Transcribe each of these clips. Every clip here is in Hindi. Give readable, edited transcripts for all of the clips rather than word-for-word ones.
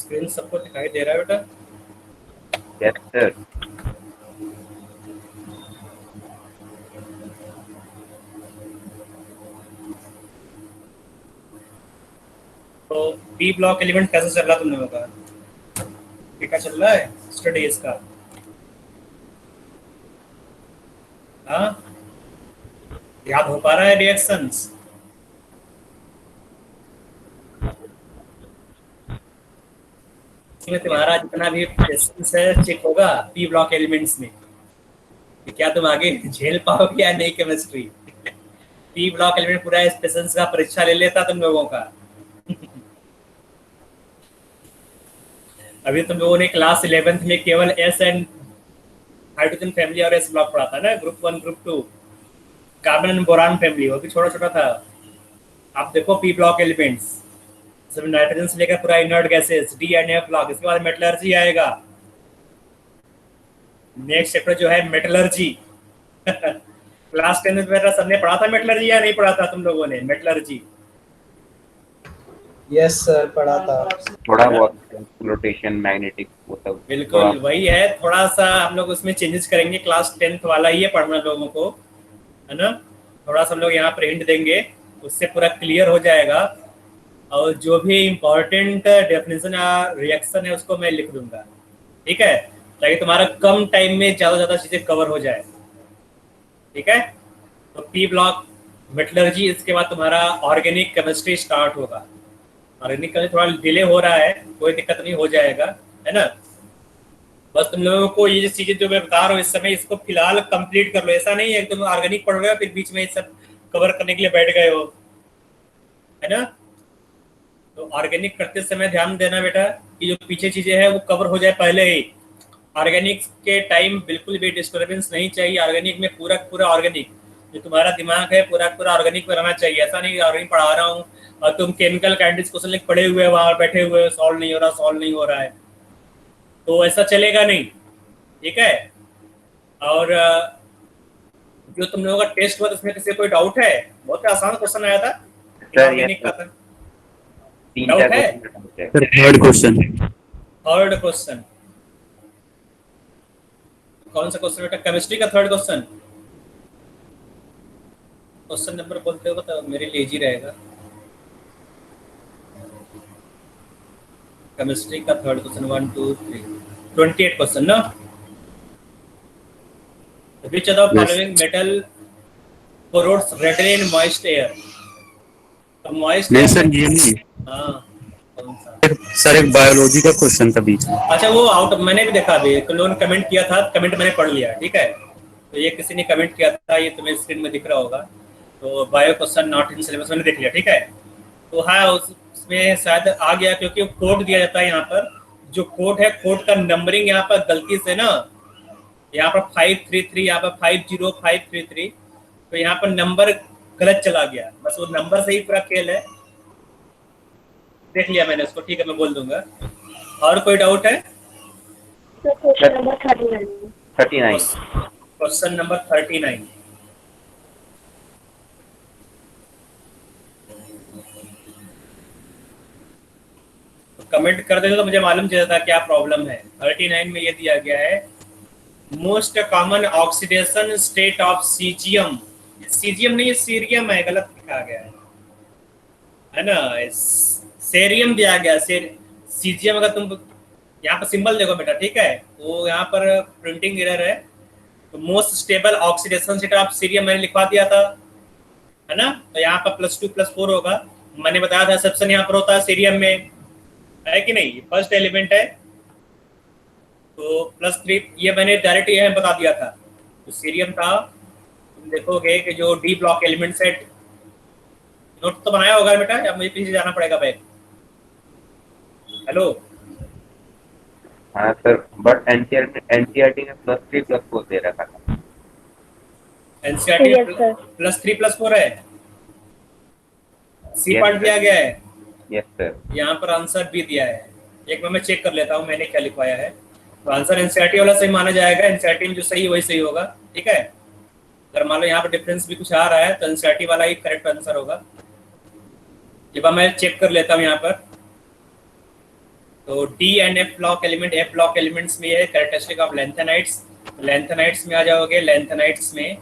स्क्रीन सबको दिखाई दे रहा है बेटा? Yes sir. तो बी ब्लॉक एलिमेंट कैसे चल रहा तुम लोगों का? क्या चल रहा है स्टडीज का? हाँ, याद हो पा रहा है रिएक्शंस? इसमें तुम्हारा जितना भी पेशेंस है चेक होगा पी ब्लॉक एलिमेंट्स में कि क्या तुम आगे झेल पाओगे या नहीं केमिस्ट्री। पी ब्लॉक एलिमेंट पूरा इस पेशेंस का परीक्षा ले लेता तुम लोगों का। अभी तुम लोगों ने क्लास 11th में केवल एस एंड हाइड्रोजन फैमिली और एस ब्लॉक पढ़ा था ना, group 1 group 2 carbon and boron family, वो भी छोटा छोटा था। आप देखो पी ब्लॉक एलिमेंट्स, सब नाइट्रोजन से लेकर पूरा inert gases, D and F block, इसके बाद मेटलर्जी आएगा। नेक्स्ट चैप्टर जो है मेटलर्जी। क्लास 10 में मेरा सबने पढ़ा था मेटलर्जी या नहीं पढ़ा था तुम लोगों ने मेटलर्जी? यस सर, पढ़ा था। थोड़ा बहुत फ्लोटेशन, मैग्नेटिक, वो सब बिल्कुल वही है, थोड़ा सा हम लोग उसमें चेंजेस करेंगे, क्लास 10th वाला ही है पढ़ना लोगों को, है ना। थोड़ा सा हम लोग यहाँ पर हिंट देंगे, उससे पूरा क्लियर हो जाएगा। और जो भी इम्पोर्टेंट डेफिनेशन या रिएक्शन है उसको मैं लिख दूंगा, ठीक है, ताकि तुम्हारा कम टाइम में ज़्यादा ज़्यादा चीज़ें कवर हो जाए, ठीक है। तो पी ब्लॉक मेटलर्जी, इसके बाद तुम्हारा ऑर्गेनिक केमिस्ट्री स्टार्ट होगा। ऑर्गेनिक केमिस्ट्री थोड़ा डिले हो रहा है, कोई दिक्कत नहीं, हो जाएगा, है ना। बस तुम लोगों को ये चीज़ें जो मैं बता रहा हूँ इस समय, इसको फिलहाल कंप्लीट कर लो। ऐसा नहीं है तुम ऑर्गेनिक पढ़ रहे हो फिर बीच में ये सब कवर करने के लिए बैठ गए हो, है ना। तो ऑर्गेनिक करते समय ध्यान देना बेटा कि जो पीछे चीजें हैं वो कवर हो जाए पहले ही। ऑर्गेनिक के टाइम बिल्कुल भी डिस्टर्बेंस नहीं चाहिए। ऑर्गेनिक में पूरा पूरा ऑर्गेनिक, जो तुम्हारा दिमाग है पूरा पूरा ऑर्गेनिक में रहना चाहिए। ऐसा नहीं ऑर्गेनिक पढ़ा रहा हूँ और तुम केमिकल काइनेटिक्स क्वेश्चन लिख पड़े हुए वहां बैठे हुए, सॉल्व नहीं हो रहा, सॉल्व नहीं हो रहा है, तो ऐसा चलेगा नहीं, ठीक है। और जो तुम लोगों का टेस्ट हुआ उसमें किसी कोई डाउट है? बहुत आसान क्वेश्चन आया था ऑर्गेनिक का था। डाउट है? Third question. थर्ड क्वेश्चन कौन सा क्वेश्चन बेटा? केमिस्ट्री का थर्ड क्वेश्चन। क्वेश्चन नंबर बोलते हो तो मेरे लिए इजी रहेगा। केमिस्ट्री का थर्ड क्वेश्चन 1 2 3 28 क्वेश्चन ना। Which of the following metal corrodes readily in moist air? तो moist नहीं air सर, में, ये नहीं। हाँ कौन सा? सर एक बायोलॉजी का क्वेश्चन था बीच में। अच्छा वो आउट, मैंने भी देखा, अभी तो लोगों ने कमेंट किया था, कमेंट मैंने पढ़ लिया, ठीक है। तो ये किसी ने कमेंट किया था, ये तुम्हें स्क्रीन में दिख रहा होगा। तो bio question not in syllabus, मैंने देख लिया, ठीक है। तो हाँ उसमें शायद आ गया क्योंकि कोड दिया जाता है यहाँ पर। जो कोड है, कोड का नंबरिंग यहाँ पर गलती से ना, यहाँ पर 533, यहाँ पर 50533, तो यहाँ पर नंबर गलत चला गया। बस वो नंबर से ही पूरा खेल है। देख लिया मैंने उसको, ठीक है, मैं बोल दूंगा। और कोई डाउट है? Question number 39। Question number 39। Comment कर देते तो मुझे मालूम चलता क्या प्रॉब्लम है। 39 में ये दिया गया है, most common oxidation state of caesium. Caesium नहीं, सीरियम है, गलत लिखा गया है ना। सेरियम दिया गया, सीजियम। अगर तुम यहाँ पर सिंबल देखो बेटा, ठीक है, वो यहाँ पर प्रिंटिंग एरर है। तो most stable oxidation state of cerium मैंने लिखवा दिया था, है ना। तो यहाँ पर +2 +4 होगा। मैंने बताया था सबसे यहाँ पर होता है सीरियम में, है कि नहीं, फर्स्ट एलिमेंट है। तो +3 ये मैंने डायरेक्ट ये बता दिया था। तो सीरियम था। तुम देखोगे कि जो D block element set, note तो बनाया होगा बेटा या मुझे पीछे जाना पड़ेगा भाई? हेलो। हाँ सर, बट एनसीईआरटी में +3 +4 दे रखा था। एनसीईआरटी +3 +4 है, सी पार्ट दिया गया है। Yes sir. यहाँ पर आंसर भी दिया है। एक बार मैं चेक कर लेता हूँ मैंने क्या लिखवाया है। तो आंसर एनसीईआरटी वाला सही माना जाएगा। एनसीईआरटी में जो सही वही सही होगा, ठीक है। अगर मान लो यहाँ पर डिफरेंस भी कुछ आ रहा है तो एनसीईआरटी वाला ही करेक्ट आंसर होगा। एक बार मैं चेक कर लेता हूँ यहाँ पर। तो D and F block element, F block elements में ये है कैरेक्टरिस्टिक ऑफ लेंथेनाइट्स। लेंथेनाइट्स में आ जाओगे, लेंथेनाइट्स में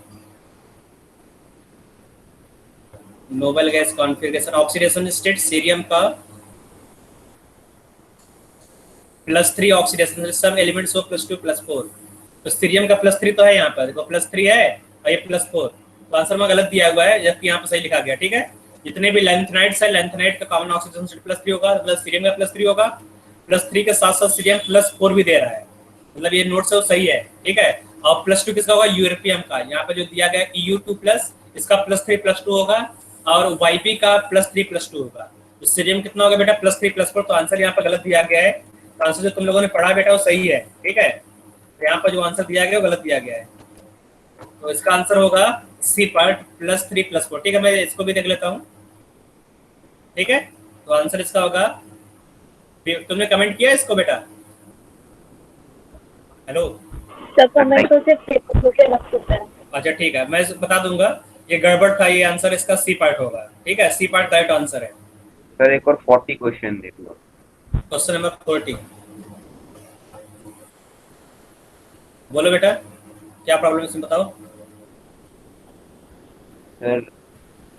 noble gas configuration oxidation state cerium का +3 ऑक्सीडेशन, सब एलिमेंट्स हो +2 +4। तो सीरियम का +3 तो है यहाँ पर, देखो +3 है और ये +4, तो आंसर में गलत दिया हुआ है, जबकि यहाँ पर सही लिखा गया। ठीक है, जितने भी लेंथेनाइट्स है, लेंथेनाइट का कॉमन ऑक्सीडेशन स्टेट +3 होगा, प्लस सीरियम का +3 होगा, +3 के साथ साथ सीरियम +4 भी दे रहा है, मतलब ये नोट से सही है। ठीक है, और +2 किसका होगा, यूरोपियम का, यहाँ पे जो दिया गया EU2+, इसका +3 +2 होगा, और YP का +3 +2 होगा। तो सीरियम कितना होगा बेटा, +3 +4, तो आंसर यहाँ पर गलत दिया गया है। तो आंसर जो तुम लोगों ने पढ़ा बेटा वो सही है। ठीक है, तो यहाँ पर जो आंसर दिया गया वो गलत दिया गया है, तो इसका आंसर होगा सी पार्ट +3 +4। ठीक है, मैं इसको भी देख लेता हूँ। ठीक है, तो आंसर इसका होगा, तुमने कमेंट किया इसको बेटा? हेलो, सर कमेंट तो सिर्फ पेपर के रख सकता है। अच्छा ठीक है, मैं बता दूंगा, ये गड़बड़ था, ये आंसर इसका सी पार्ट होगा। ठीक है, सी पार्ट करेक्ट आंसर है। सर एक और 40 क्वेश्चन देख लो। क्वेश्चन नंबर 40, बोलो बेटा क्या प्रॉब्लम है इसमें बताओ। सर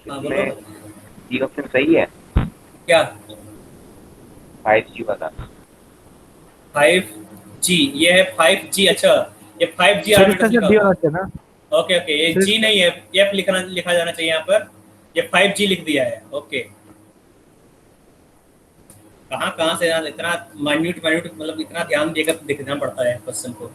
हाँ इसमें बोलो। डी ऑप्शन सही है, क्या 5G वाला। 5G, ये है 5G। अच्छा, ये 5G सर आर्बिट्रल इसका लिखा डी हुआ होना चाहिए ना। है। ओके ओके, ये G नहीं है, F लिखा जाना चाहिए यहाँ पर, ये 5G लिख दिया है। ओके, कहाँ से यार इतना माइन्यूट मतलब इतना ध्यान देकर देखना पड़ता है क्वेश्चन को।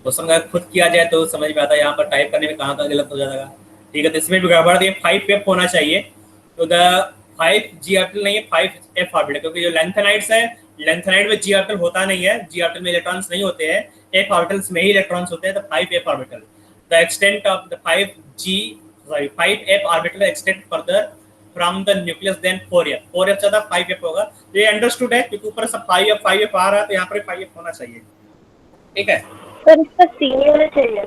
क्वेश्चन अगर खुद किया जाए तो समझ में आता है, यहाँ पर टाइप करने में कहाँ गलत हो जाएगा। ठीक है, तो इसमें भी गड़बड़ दिए, 5F होना चाहिए, तो द 5G ऑर्बिटल नहीं है, 5F ऑर्बिटल, क्योंकि जो लेंथेनाइट्स है, लेंथेनाइट में G ऑर्बिटल होता नहीं है, G ऑर्बिटल में इलेक्ट्रॉन्स नहीं होते हैं, F ऑर्बिटल्स में ही इलेक्ट्रॉन्स होते हैं, तो 5F orbital. The extent of the 5F orbital extend further from the nucleus than 4F, 4F ज्यादा 5F होगा। तो ये अंडरस्टूड है, क्योंकि ऊपर सब 5F आ रहा है, तो यहाँ पर 5F होना चाहिए। ठीक है, सर इसका सीनियर होना चाहिए।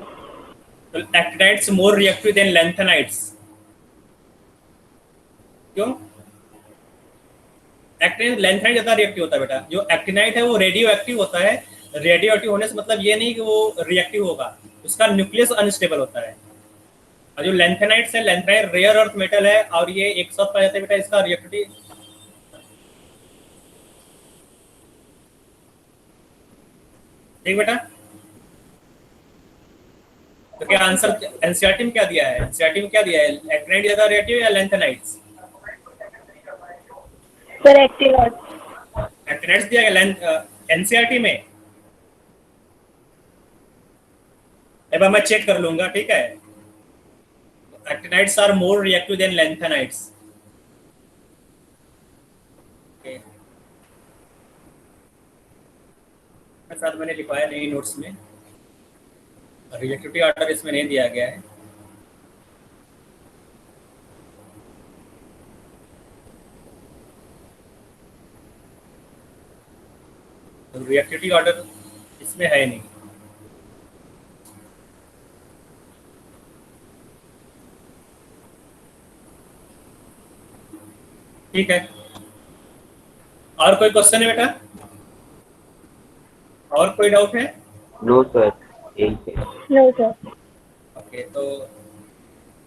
तो actinides more reactive than lanthanides, क्यों? एक्टिनाइट लेंथेनाइट ज्यादा रिएक्टिव होता है बेटा। जो एक्टिनाइट है वो रेडियो एक्टिव होता है, रेडियो एक्टिव होने से मतलब ये नहीं कि वो रिएक्टिव होगा, उसका न्यूक्लियस अनस्टेबल होता है। और जो लेंथेनाइट्स है, लेंथेनाइट रेयर अर्थ मेटल है, और ये एक साथ पाया जाता है बेटा, इसका रिएक्टिविटी ठीक बेटा। तो क्या आंसर एनसीईआरटी में क्या दिया है, एनसीईआरटी में क्या दिया है, एक्टिनाइट ज्यादा रिएक्टिव या लेंथेनाइट्स? सर एक्टिव एक्टिनाइट्स दिया गया एनसीईआरटी में। अब मैं चेक कर लूंगा। ठीक है, actinides are more reactive than lanthanides. Okay. साथ मैंने लिखवाया नहीं नोट्स में, रिएक्टिविटी ऑर्डर इसमें नहीं दिया गया है। रिएक्टिविटी ऑर्डर इसमें है नहीं। ठीक है, और कोई क्वेश्चन है बेटा, और कोई डाउट है? नो सर, यही है। No sir. ओके, तो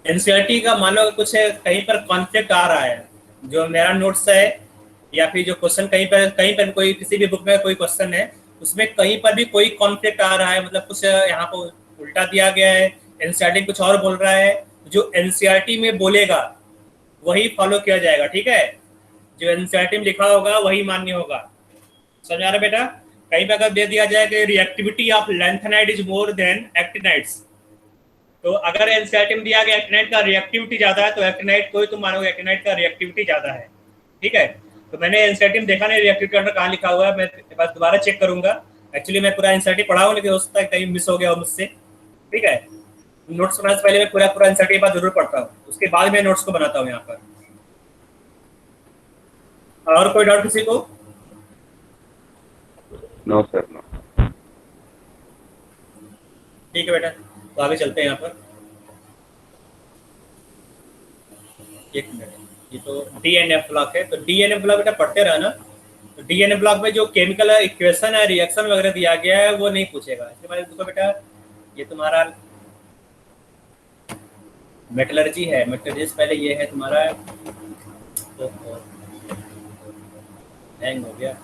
एनसीईआरटी का मान लो कुछ है, कहीं पर कॉन्फ्लिक्ट आ रहा है, जो मेरा नोट्स है या फिर जो क्वेश्चन कहीं पर कोई किसी भी बुक में कोई क्वेश्चन है, उसमें कहीं पर भी कोई कॉन्फ्लिक्ट आ रहा है, मतलब कुछ यहाँ पर उल्टा दिया गया है, एनसीईआरटी कुछ और बोल रहा है, जो एनसीईआरटी में बोलेगा वही फॉलो किया जाएगा। ठीक है, जो एनसीईआरटी में लिखा होगा वही मान्य होगा। समझ आ रहा बेटा? कहीं पे अगर दे दिया जाए कि reactivity of lanthanide is more than actinides, तो अगर एनसीईआरटी में दिया गया एक्टिनाइट का रिएक्टिविटी ज्यादा है, तो एक्टिनाइट को ही तुम मानोगे एक्टिनाइट का रिएक्टिविटी ज्यादा है। ठीक है, तो मैंने एनसीईआरटी में देखा नहीं रिएक्टिविटी अंडर कहाँ लिखा हुआ है, मैं बस दोबारा चेक करूंगा। एक्चुअली मैं पूरा एनसीईआरटी पढ़ा हूँ, लेकिन हो सकता है कहीं मिस हो गया हो मुझसे। ठीक है, नोट्स बनाने से पहले मैं पूरा एनसीईआरटी के बाद जरूर पढ़ता हूँ, उसके बाद मैं नोट्स को बनाता हूँ यहाँ पर। और कोई डाउट किसी को? No sir, no. ठीक है बेटा, तो आगे चलते हैं यहाँ पर। एक मिनट, ये तो डी एन एफ ब्लॉक है, तो डी एन एफ ब्लॉक बेटा पढ़ते रहना, तो डीएनए ब्लॉक में जो केमिकल इक्वेशन है, रिएक्शन वगैरह दिया गया है, वो नहीं पूछेगा। इसके बाद देखो बेटा, ये तुम्हारा मेटलर्जी है। मेटलर्जी से पहले ये है तुम्हारा, हैंग हो गया,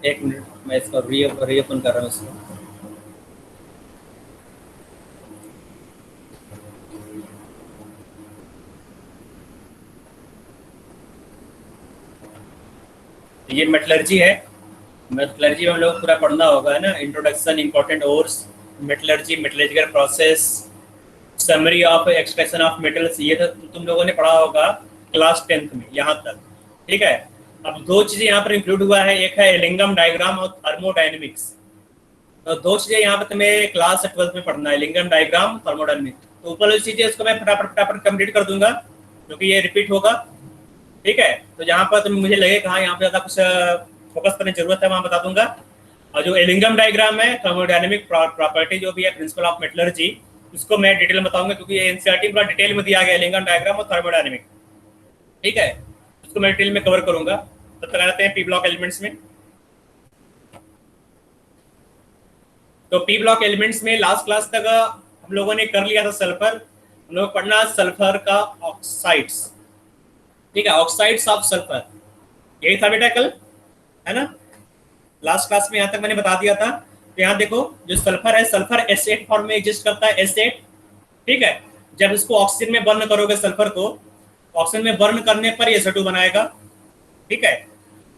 एक मिनट मैं इसको रीओपन कर रहा हूँ इसको। ये मेटलर्जी है। मेटलर्जी में हम लोग पूरा पढ़ना होगा, है ना। Introduction, important ores, metallurgy, metallurgical process, summary of extraction of metals, ये तो तुम लोगों ने पढ़ा होगा क्लास 10th में यहाँ तक, ठीक है। अब दो चीजें यहाँ पर इंक्लूड हुआ है, एक है एलिंगम डायग्राम और थर्मोडायनेमिक्स। तो दो चीजें यहाँ पर तुम्हें क्लास 12th में पढ़ना है, एलिंगम डायग्राम, थर्मोडायनेमिक्स। तो ऊपर वाली चीजें इसको मैं फटाफट कंप्लीट कर दूंगा, क्योंकि ये रिपीट होगा, ठीक है। तो जहाँ पर तुम मुझे लगे कहाँ यहाँ पे ज्यादा कुछ फोकस करने की जरूरत है, वहां बता दूंगा। और जो एलिंगम डायग्राम है, थर्मोडायनेमिक प्रॉपर्टी जो भी है, प्रिंसिपल ऑफ मेटलर्जी, उसको मैं डिटेल में बताऊंगा, क्योंकि एनसीईआरटी में डिटेल में दिया गया एलिंगम डायग्राम और थर्मोडायनेमिक, ठीक है। उसको मैं डिटेल में कवर करूंगा। तब तक आते हैं पी ब्लॉक एलिमेंट्स में। तो पी ब्लॉक एलिमेंट्स में लास्ट क्लास तक हम लोगों ने कर लिया था सल्फर। हम लोग पढ़ना सल्फर का ऑक्साइड्स, ठीक है, ऑक्साइड्स ऑफ सल्फर, यही था बेटा कल, है ना। लास्ट क्लास में यहाँ तक मैंने बता दिया था। तो यहाँ देखो, जो सल्फर है, सल्फर S8 फॉर्म में एग्जिस्ट करता है, S8, ठीक है। जब इसको ऑक्सीजन में बर्न करोगे, सल्फर को ऑक्सीजन में बर्न करने पर ये SO2 बनाएगा, ठीक है।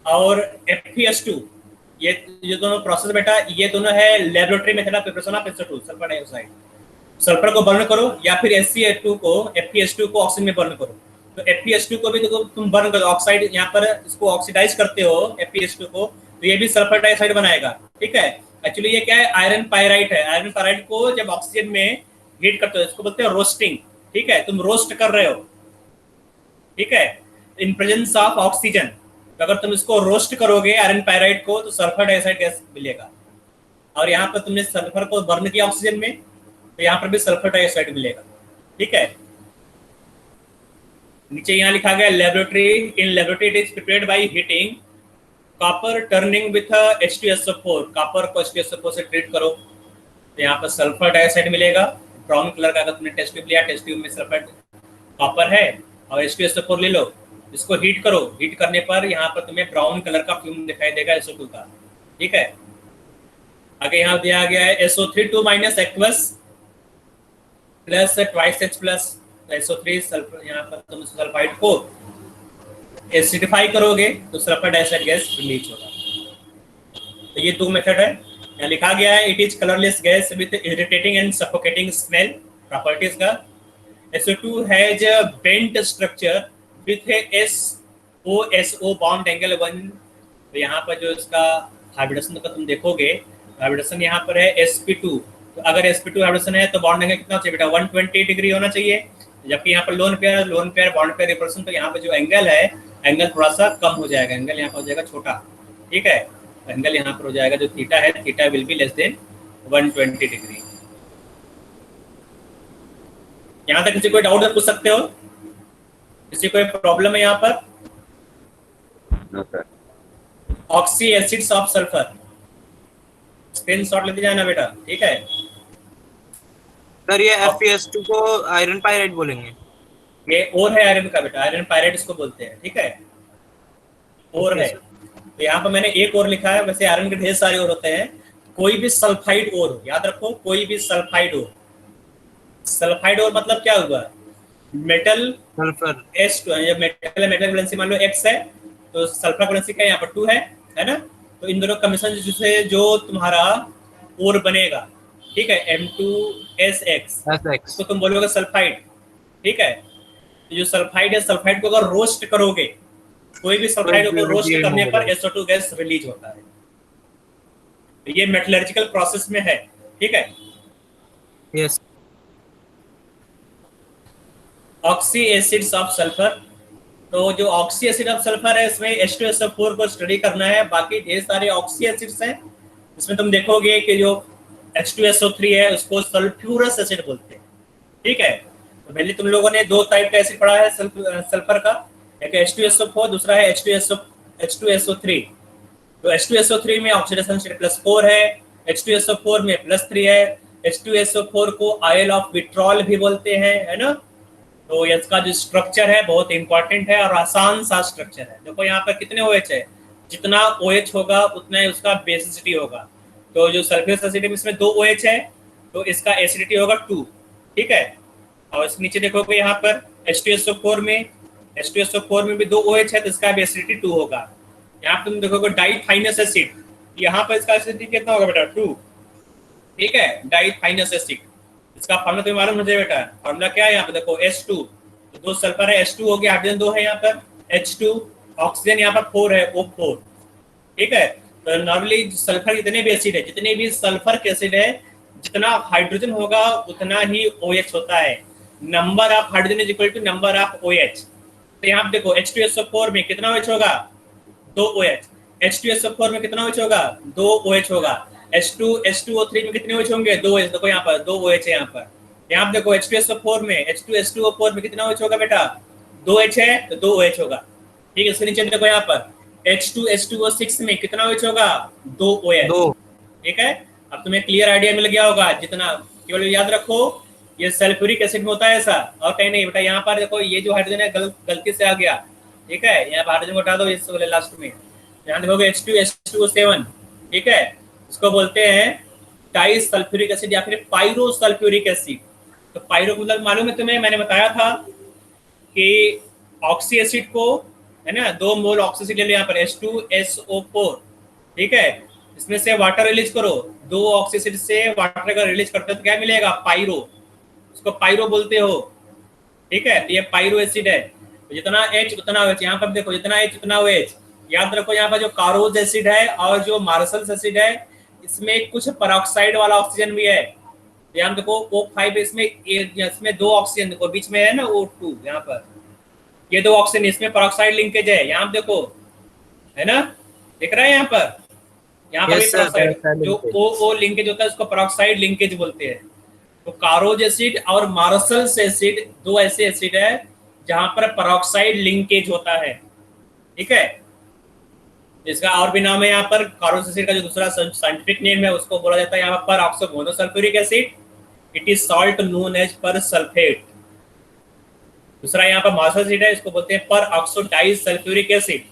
और FeS2, ये दोनों प्रोसेस बेटा, ये दोनों है laboratory method of preparation of SO2, sulphur dioxide. Sulphur को बर्न करो या फिर FeS2 को ऑक्सीजन में बर्न करो। तो FeS2 को भी तो तुम बर्न करो, ऑक्साइड यहाँ पर इसको ऑक्सीडाइज करते हो FeS2 को, तो ये भी सल्फर डाइऑक्साइड बनाएगा, ठीक है। एक्चुअली ये क्या है, आयरन पायराइट है। आयरन पायराइट को जब ऑक्सीजन में हीट करते हो, इसको बोलते हैं रोस्टिंग, ठीक है। तुम रोस्ट कर रहे हो, ठीक है, इन प्रेजेंस ऑफ ऑक्सीजन। तो अगर तुम इसको रोस्ट करोगे आयरन पायराइट को, तो सल्फर डाइऑक्साइड गैस मिलेगा। और यहाँ पर तुमने सल्फर को बर्न किया ऑक्सीजन में, तो यहाँ पर भी सल्फर डाइऑक्साइड मिलेगा, ठीक है। नीचे यहाँ लिखा गया laboratory, in laboratory it is prepared by heating copper turning with H2SO4। Copper को H2SO4 से ट्रीट करो, तो यहाँ पर सल्फर डाइऑक्साइड मिलेगा। ब्राउन कलर का अगर तुमने टेस्ट ट्यूब लिया, टेस्ट ट्यूब में सल्फर कॉपर है और H2SO4 ले लो, इसको हीट करो। हीट करने पर यहाँ पर तुम्हें ब्राउन कलर का फ्यूम दिखाई देगा SO2 का, ठीक है। आगे यहाँ दिया गया है SO3 minus aqueous plus twice H plus SO3 sulphur. यहाँ पर तुम सल्फाइड को एसिडिफाई करोगे तो सल्फर डाइऑक्साइड गैस रिलीज होगा। तो ये दो मेथड है। यहाँ लिखा गया है, it is colourless gas with irritating and suffocating smell. Properties का, SO2 has a bent structure with SO bond angle 1। तो यहाँ पर जो इसका हाइब्रिडेशन का तुम देखोगे, हाइब्रिडेशन यहाँ पर है sp2। तो अगर sp2 हाइब्रिडेशन है तो बॉन्ड एंगल कितना चाहिए बेटा, 120 डिग्री होना चाहिए। जबकि यहाँ पर lone pair bond pair repulsion, तो यहाँ पर जो एंगल है, एंगल थोड़ा सा कम हो जाएगा, एंगल यहाँ पर हो जाएगा छोटा, ठीक है। एंगल यहाँ पर हो जाएगा जो थीटा है, theta will be less than 120 degree. यहाँ तक किसी कोई डाउट पूछ सकते हो, किसी कोई प्रॉब्लम है यहाँ पर? No sir. Oxy acids of sulphur, screen shot लेते जाना बेटा, ठीक है। सर ये FeS2 को आयरन पायराइट बोलेंगे? ये और है आयरन का बेटा, आयरन पायराइट इसको बोलते हैं, ठीक है, और है। तो यहाँ पर मैंने एक और लिखा है, वैसे आयरन के ढेर सारे और होते हैं। कोई भी सल्फाइड और, याद रखो, कोई भी सल्फाइड और। सल्फाइड और मतलब क्या हुआ, मेटल सल्फर S2 है, मेटल वैलेंसी मान लो X है, तो सल्फर वैलेंसी क्या यहाँ पर 2 है ना। तो इन दोनों कमीशन जिससे जो तुम्हारा और बनेगा, ठीक है, M2SX, तो तुम बोलोगे सल्फाइड, ठीक है। तो जो सल्फाइड है, सल्फाइड को अगर रोस्ट करोगे, कोई भी सल्फाइड को रोस्ट करने पर SO2 गैस रिलीज होता है। तो ये मेटलर्जिकल प्रोसेस में है, ठीक है। Yes. Oxy acids of sulphur, तो जो ऑक्सी एसिड ऑफ सल्फर है, इसमें H2SO4 को स्टडी करना है। बाकी ढेर सारे ऑक्सी एसिड्स हैं, इसमें तुम देखोगे कि जो H2SO3 है उसको सल्फ्यूरस एसिड बोलते हैं, ठीक है। तो पहले तुम लोगों ने दो टाइप का एसिड पढ़ा है सल्फर का, एक H2SO4, दूसरा है H2SO3। तो H2SO3 में ऑक्सीडेशन स्टेट +4 है, H2SO4 में +3 है। H2SO4 को आयल ऑफ विट्रॉल भी बोलते हैं, है ना। तो इसका जो स्ट्रक्चर है बहुत इंपॉर्टेंट है और आसान सा स्ट्रक्चर है। देखो यहाँ पर कितने OH है, जितना OH होगा उतना ही उसका बेसिसिटी होगा। तो जो सल्फ्यूरिक एसिड में इसमें 2 OH है तो इसका एसिडिटी होगा 2, ठीक है। और इसके नीचे देखोगे यहाँ पर H2SO4 में भी 2 OH है तो इसका भी एसिडिटी 2 होगा। यहाँ पर तुम देखोगे डाइथाइनस एसिड, यहाँ पर इसका एसिडिटी कितना होगा बेटा 2, ठीक है। डाइथाइनस एसिड, इसका फॉर्मूला तुम्हें मालूम मुझे बेटा, फॉर्मूला क्या है यहाँ पे देखो H2, तो 2 सल्फर है H2 हो गया, हाइड्रोजन 2 है यहाँ पर H2, ऑक्सीजन यहाँ पर 4 है O4, ठीक है। तो नॉर्मली सल्फर जितने भी एसिड है, जितने भी सल्फर के एसिड है, जितना हाइड्रोजन होगा उतना ही OH होता है। Number of hydrogen is equal to number of OH। तो यहाँ पे देखो H2SO4 में कितना OH होगा 2 OH, H2SO4 में कितना OH होगा 2 OH होगा, H2O3 में कितने OH होंगे 2 OH। देखो यहाँ पर 2 OH है यहाँ पर। यहाँ पे देखो H2SO4 में H2SO4 में कितना OH होगा बेटा 2 H है तो 2 OH होगा, ठीक है। इसके नीचे देखो यहाँ पर H2H2O6 में कितना OH होगा 2 OH, ठीक है। अब तुम्हें क्लियर आइडिया मिल गया होगा। जितना केवल याद रखो ये सल्फ्यूरिक एसिड में होता है ऐसा, और कहीं नहीं बेटा। यहाँ पर देखो ये जो हाइड्रोजन है गलती से आ गया, ठीक है। यहाँ पर हाइड्रोजन को हटा दो इस वाले लास्ट में। यहाँ देखोगे H2H2O7, ठीक है, इसको बोलते हैं डाई सल्फ्यूरिक एसिड या फिर पायरो सल्फ्यूरिक एसिड। तो पायरो मतलब मालूम है तुम्हें, मैंने बताया था कि ऑक्सी एसिड को, है ना, 2 मोल ऑक्सी एसिड ले लो यहाँ पर H2SO4, ठीक है। इसमें से वाटर रिलीज करो, 2 ऑक्सी एसिड से वाटर का रिलीज करते हो तो क्या मिलेगा पायरो, उसको पायरो बोलते हो, ठीक है। तो ये पायरो एसिड है। तो जितना H उतना OH, यहाँ पर देखो जितना H उतना OH। याद रखो यहाँ पर जो कारोज एसिड है और जो मार्शल्स एसिड है इसमें कुछ पेरोक्साइड वाला ऑक्सीजन भी है। यहाँ देखो O5 इसमें 2 ऑक्सीजन देखो बीच में है ना O2, यहाँ पर ये 2 ऑक्सीजन, इसमें पेरोक्साइड लिंकेज है। यहाँ देखो है ना, दिख रहा है यहाँ पर भी पेरोक्साइड, जो O लिंकेज होता है उसको पेरोक्साइड लिंकेज बोलते हैं। तो कारोज एसिड और मार्शल्स एसिड 2 ऐसे एसिड है जहां पर पेरोक्साइड लिंकेज होता है, ठीक है। इसका और भी नाम है यहाँ पर कारोज एसिड का जो दूसरा साइंटिफिक नेम है उसको बोला जाता है यहाँ पर oxomonosulphuric acid. It is salt known as per sulphate. दूसरा यहाँ पर मार्शल एसिड है, इसको बोलते हैं पर ऑक्सोडाइज सल्फ्यूरिक एसिड।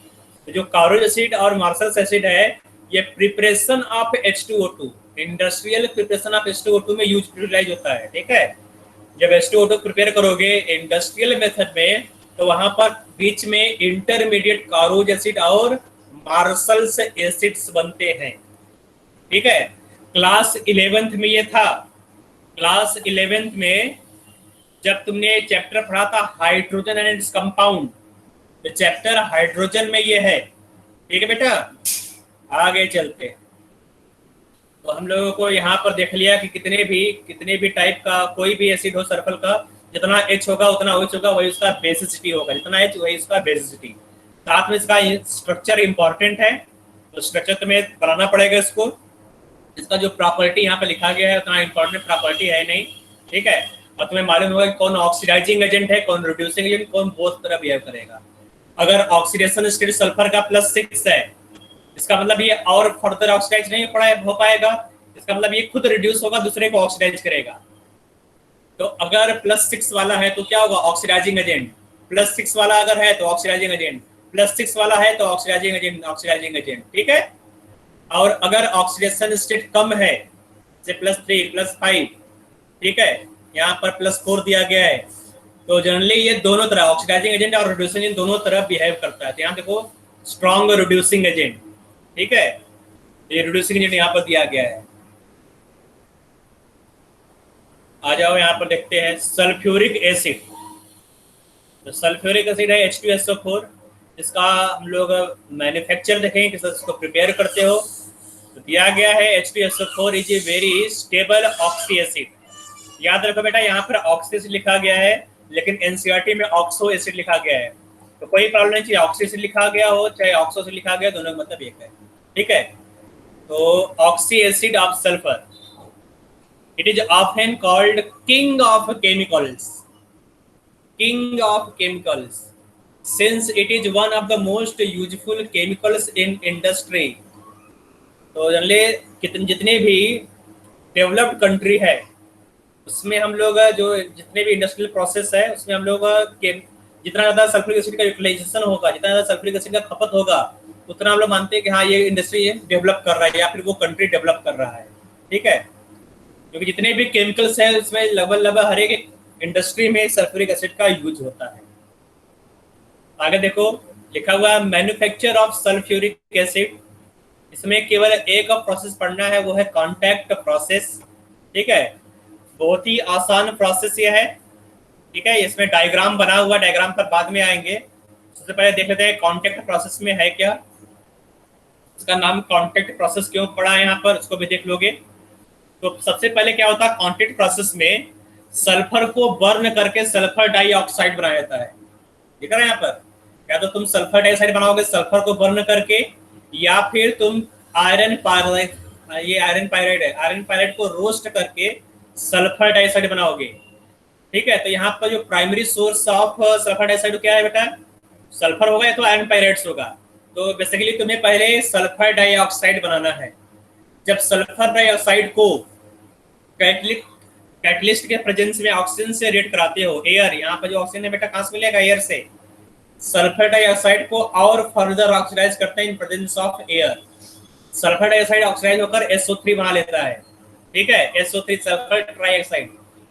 तो जो कारोज एसिड और मार्शल्स एसिड है ये preparation of H2O2, industrial preparation of H2O2 में यूटिलाइज होता है, ठीक है। जब H2O2 प्रिपेयर करोगे इंडस्ट्रियल मेथड में तो वहां पर बीच में इंटरमीडिएट कारोज एसिड और मार्शल्स एसिड्स बनते हैं, ठीक है। क्लास 11th में ये था। क्लास 11th में जब तुमने चैप्टर पढ़ा था हाइड्रोजन एंड इट्स कंपाउंड, तो चैप्टर हाइड्रोजन में ये है, ठीक है बेटा। आगे चलते तो हम लोगों को यहाँ पर देख लिया कि कितने भी टाइप का कोई भी एसिड हो सल्फर का, जितना H होगा उतना OH होगा, वही उसका बेसिसिटी होगा, जितना H वही उसका बेसिसिटी। साथ में इसका स्ट्रक्चर इंपॉर्टेंट है, तो स्ट्रक्चर तुम्हें बनाना पड़ेगा इसको। इसका जो प्रॉपर्टी यहाँ पे लिखा गया है उतना इंपॉर्टेंट प्रॉपर्टी है नहीं, ठीक है। और तुम्हें मालूम होगा कौन ऑक्सीडाइजिंग एजेंट है, कौन रिड्यूसिंग एजेंट, कौन बोथ तरह बिहेव करेगा। अगर ऑक्सीडेशन स्टेट सल्फर का +6 है, इसका मतलब ये और फर्दर ऑक्सीडाइज नहीं हो पाएगा, इसका मतलब ये खुद रिड्यूस होगा, दूसरे को ऑक्सीडाइज करेगा। तो अगर +6 वाला है तो क्या होगा ऑक्सीडाइजिंग एजेंट, +6 वाला अगर है तो ऑक्सीडाइजिंग एजेंट, +6 वाला है तो ऑक्सीडाइजिंग एजेंट, ठीक है। और अगर ऑक्सीडेशन स्टेट कम है जैसे +3 +5, ठीक है, यहाँ पर +4 दिया गया है, तो जनरली ये दोनों तरह ऑक्सीडाइजिंग एजेंट और रिड्यूसिंग एजेंट दोनों तरह बिहेव करता है। तो यहाँ देखो स्ट्रॉन्ग रिड्यूसिंग एजेंट, ठीक है, ये रिड्यूसिंग एजेंट यहाँ पर दिया गया है। आ जाओ यहाँ पर देखते हैं सल्फ्यूरिक एसिड। तो सल्फ्यूरिक एसिड है H2SO4, इसका हम लोग मैन्युफैक्चर देखेंगे किस इसको प्रिपेयर करते हो। तो दिया गया है H2SO4 is a very stable oxy acid. याद रखो बेटा यहाँ पर ऑक्सी एसिड लिखा गया है लेकिन NCERT में ऑक्सो एसिड लिखा गया है, तो कोई प्रॉब्लम नहीं, चाहिए ऑक्सी एसिड लिखा गया हो चाहे ऑक्सो एसिड लिखा गया, दोनों का मतलब एक है, ठीक है। तो oxy acid of sulphur, it is often called king of chemicals since it is one of the most useful chemicals in industry तो जनरली जितने भी डेवलप्ड कंट्री है उसमें हम लोग जो जितने भी इंडस्ट्रियल प्रोसेस है उसमें हम लोग के जितना ज़्यादा सल्फ्यूरिक एसिड का यूटिलाइजेशन होगा, जितना ज़्यादा सल्फ्यूरिक एसिड का खपत होगा, उतना हम लोग मानते हैं कि हाँ ये इंडस्ट्री डेवलप कर रहा है या फिर वो कंट्री डेवलप कर रहा है। ठीक है, क्योंकि जितने भी केमिकल्स हैं उसमें लगभग हर एक इंडस्ट्री में सल्फ्यूरिक एसिड का यूज होता है। आगे देखो लिखा हुआ है मैन्युफैक्चर ऑफ सल्फ्यूरिक एसिड। इसमें केवल एक प्रोसेस पढ़ना है, वो है कॉन्टैक्ट प्रोसेस। ठीक है, बहुत ही आसान प्रोसेस ये है। ठीक है, इसमें डायग्राम बना हुआ, डायग्राम पर बाद में आएंगे। सबसे पहले देख लेते हैं कॉन्टैक्ट प्रोसेस में है क्या। इसका नाम कॉन्टैक्ट प्रोसेस क्यों पड़ा है यहाँ पर, उसको भी देख लोगे। तो सबसे पहले क्या होता है कॉन्टैक्ट प्रोसेस में, सल्फर को बर्न करके सल्फर डाइऑक्साइड बनाया जाता है। देख रहे हैं यहाँ पर, या तो तुम सल्फर डाइऑक्साइड बनाओगे सल्फर को बर्न करके, या फिर तुम आयरन पायराइड, ये आयरन पायराइड है, आयरन पायराइड को रोस्ट करके सल्फर डाइऑक्साइड बनाओगे। ठीक है, तो यहाँ पर जो primary source of sulphur dioxide क्या है बेटा, सल्फर होगा या तो आयरन पायराइड्स होगा। तो बेसिकली तुम्हें पहले सल्फर डाइऑक्साइड बनाना है। जब सल्फर डाइऑक्साइड को कैटलिस्ट के प्रेजेंस में ऑक्सीजन से रिएक्ट कराते हो, एयर, यहाँ पर जो ऑक्सीजन है बेटा कहाँ से मिलेगा, एयर से। सल्फर डाइऑक्साइड को और फर्दर ऑक्सीडाइज करते हैं in presence of air. Sulphur dioxide oxidise होकर SO3 बना लेता है। ठीक है, SO3 सल्फर ट्राइऑक्साइड।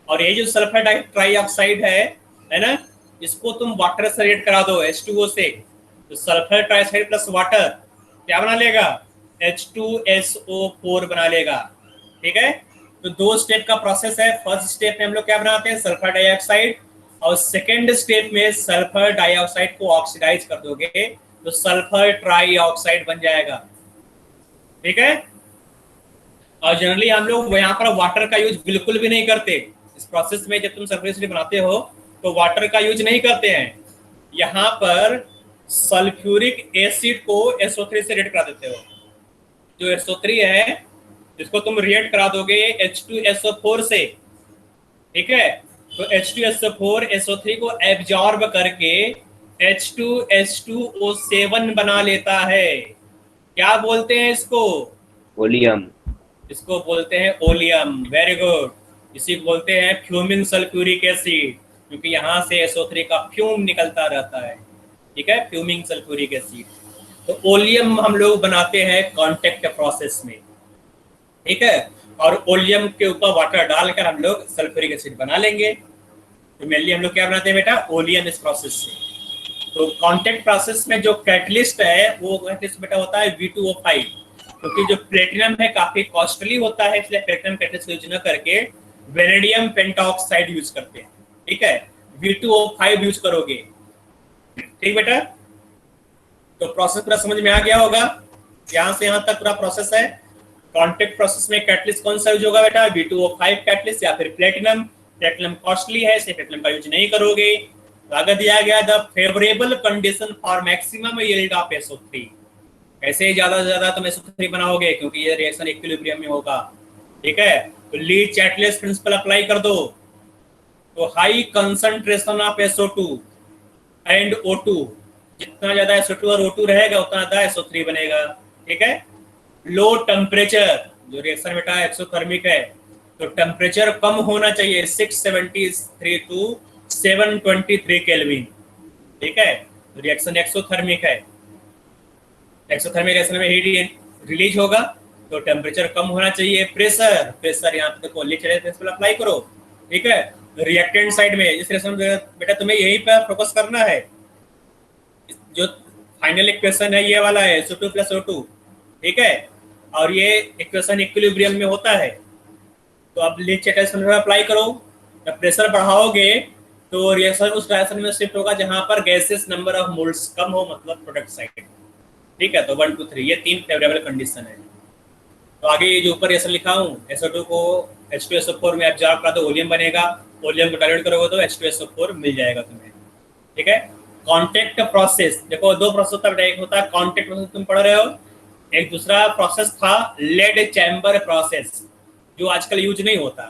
और ये जो सल्फर ट्राइऑक्साइड है ना, इसको तुम वाटर से रिएक्ट करा दो H2O से, तो सल्फर ट्राइऑक्साइड प्लस वाटर क्या बना लेगा, H2SO4 बना लेगा। ठीक है, तो 2 स्टेप का प्रोसेस है। फर्स्ट स्टेप में हम लोग क्या बनाते हैं, सल्फर डाइऑक्साइड, और सेकेंड स्टेप में सल्फर डाइऑक्साइड को ऑक्सीडाइज कर दोगे तो सल्फर ट्राइऑक्साइड बन जाएगा। ठीक है, और जनरली हम लोग यहाँ पर वाटर का यूज बिल्कुल भी नहीं करते इस प्रोसेस में। जब तुम सल्फर एसिड बनाते हो तो वाटर का यूज नहीं करते हैं। यहाँ पर सल्फ्यूरिक एसिड को SO3 से रिएक्ट करा देते हो। जो SO3 है इसको तुम रिएक्ट करा दोगे H2SO4 से। ठीक है, तो H2SO4 SO3 को एब्जॉर्ब करके H2H2O7 बना लेता है। क्या बोलते हैं इसको, ओलियम। इसको बोलते हैं ओलियम। वेरी गुड, इसी को बोलते हैं फ्यूमिंग सल्फ्यूरिक एसिड, क्योंकि यहाँ से SO3 का फ्यूम निकलता रहता है। ठीक है, फ्यूमिंग सल्फ्यूरिक एसिड। तो ओलियम हम लोग बनाते हैं कॉन्टैक्ट प्रोसेस में। ठीक है, और ओलियम के ऊपर वाटर डालकर हम लोग सल्फ्यूरिक एसिड बना लेंगे। तो मेनली हम लोग क्या बनाते हैं बेटा, ओलियम इस प्रोसेस से। तो कॉन्टैक्ट प्रोसेस में जो कैटलिस्ट है वो कैटलिस्ट बेटा होता है V2O5, क्योंकि जो प्लेटिनम है काफी कॉस्टली होता है, इसलिए प्लेटिनम कैटलिस्ट यूज न करके वेनेडियम पेंटॉक्साइड यूज करते हैं। ठीक है, V2O5 यूज करोगे। ठीक बेटा, तो प्रोसेस पूरा समझ में आ गया होगा, यहाँ से यहाँ तक पूरा प्रोसेस है। कॉन्टैक्ट प्रोसेस में कैटलिस्ट कौन सा यूज होगा बेटा, V2O5 कैटलिस्ट या फिर प्लेटिनम। प्लेटिनम कॉस्टली है इसलिए प्लेटिनम का यूज नहीं करोगे। तो आगे दिया गया the favourable condition for maximum yield of SO3। ऐसे ज्यादा से ज्यादा तुम SO3 बनाओगे क्योंकि ये रिएक्शन इक्विलिब्रियम में होगा। ठीक है, तो ली चैटलिस्ट प्रिंसिपल अप्लाई कर दो। तो high concentration of SO2 and O2, जितना ज्यादा SO2 और O2 रहेगा उतना ज्यादा SO3 बनेगा। ठीक है, लो टेम्परेचर, जो रिएक्शन बेटा एक्सोथर्मिक है, तो टेम्परेचर कम होना चाहिए 673 टू 723 केल्विन। ठीक है, तो रिएक्शन एक्सोथर्मिक है। एक्सोथर्मिक रिएक्शन में हीट रिलीज होगा तो टेम्परेचर कम होना चाहिए। प्रेशर, प्रेशर यहाँ पे देखो लिखिए, प्रिंसिपल अप्लाई करो। ठीक है, रिएक्टेंट साइड में इस रिएक्शन में बेटा तुम्हें यही पर फोकस करना है। जो फाइनल इक्वेशन है ये वाला है SO2 + O2। ठीक है, और ये इक्वेशन इक्विलिब्रियम में होता है। तो अब लिखिए अप्लाई करो। जब प्रेशर बढ़ाओगे तो रिएक्शन उस डायरेक्शन में शिफ्ट होगा जहां पर गैसेस नंबर ऑफ मोल्स कम हो, मतलब प्रोडक्ट साइड। ठीक है, तो 1 2 3 ये 3 फेवरेबल कंडीशन है। तो आगे ये जो ऊपर रिएक्शन लिखा हूँ, SO2 को H2SO4 में एब्जॉर्ब करा तो ओलियम बनेगा। ओलियम को डाइल्यूट करोगे तो H2SO4 मिल जाएगा तुम्हें। ठीक है, कॉन्टैक्ट प्रोसेस देखो, 2 प्रोसेस होता है। एक होता है कॉन्टैक्ट प्रोसेस तुम पढ़ रहे हो, एक दूसरा प्रोसेस था लेड चैम्बर प्रोसेस, जो आजकल यूज नहीं होता।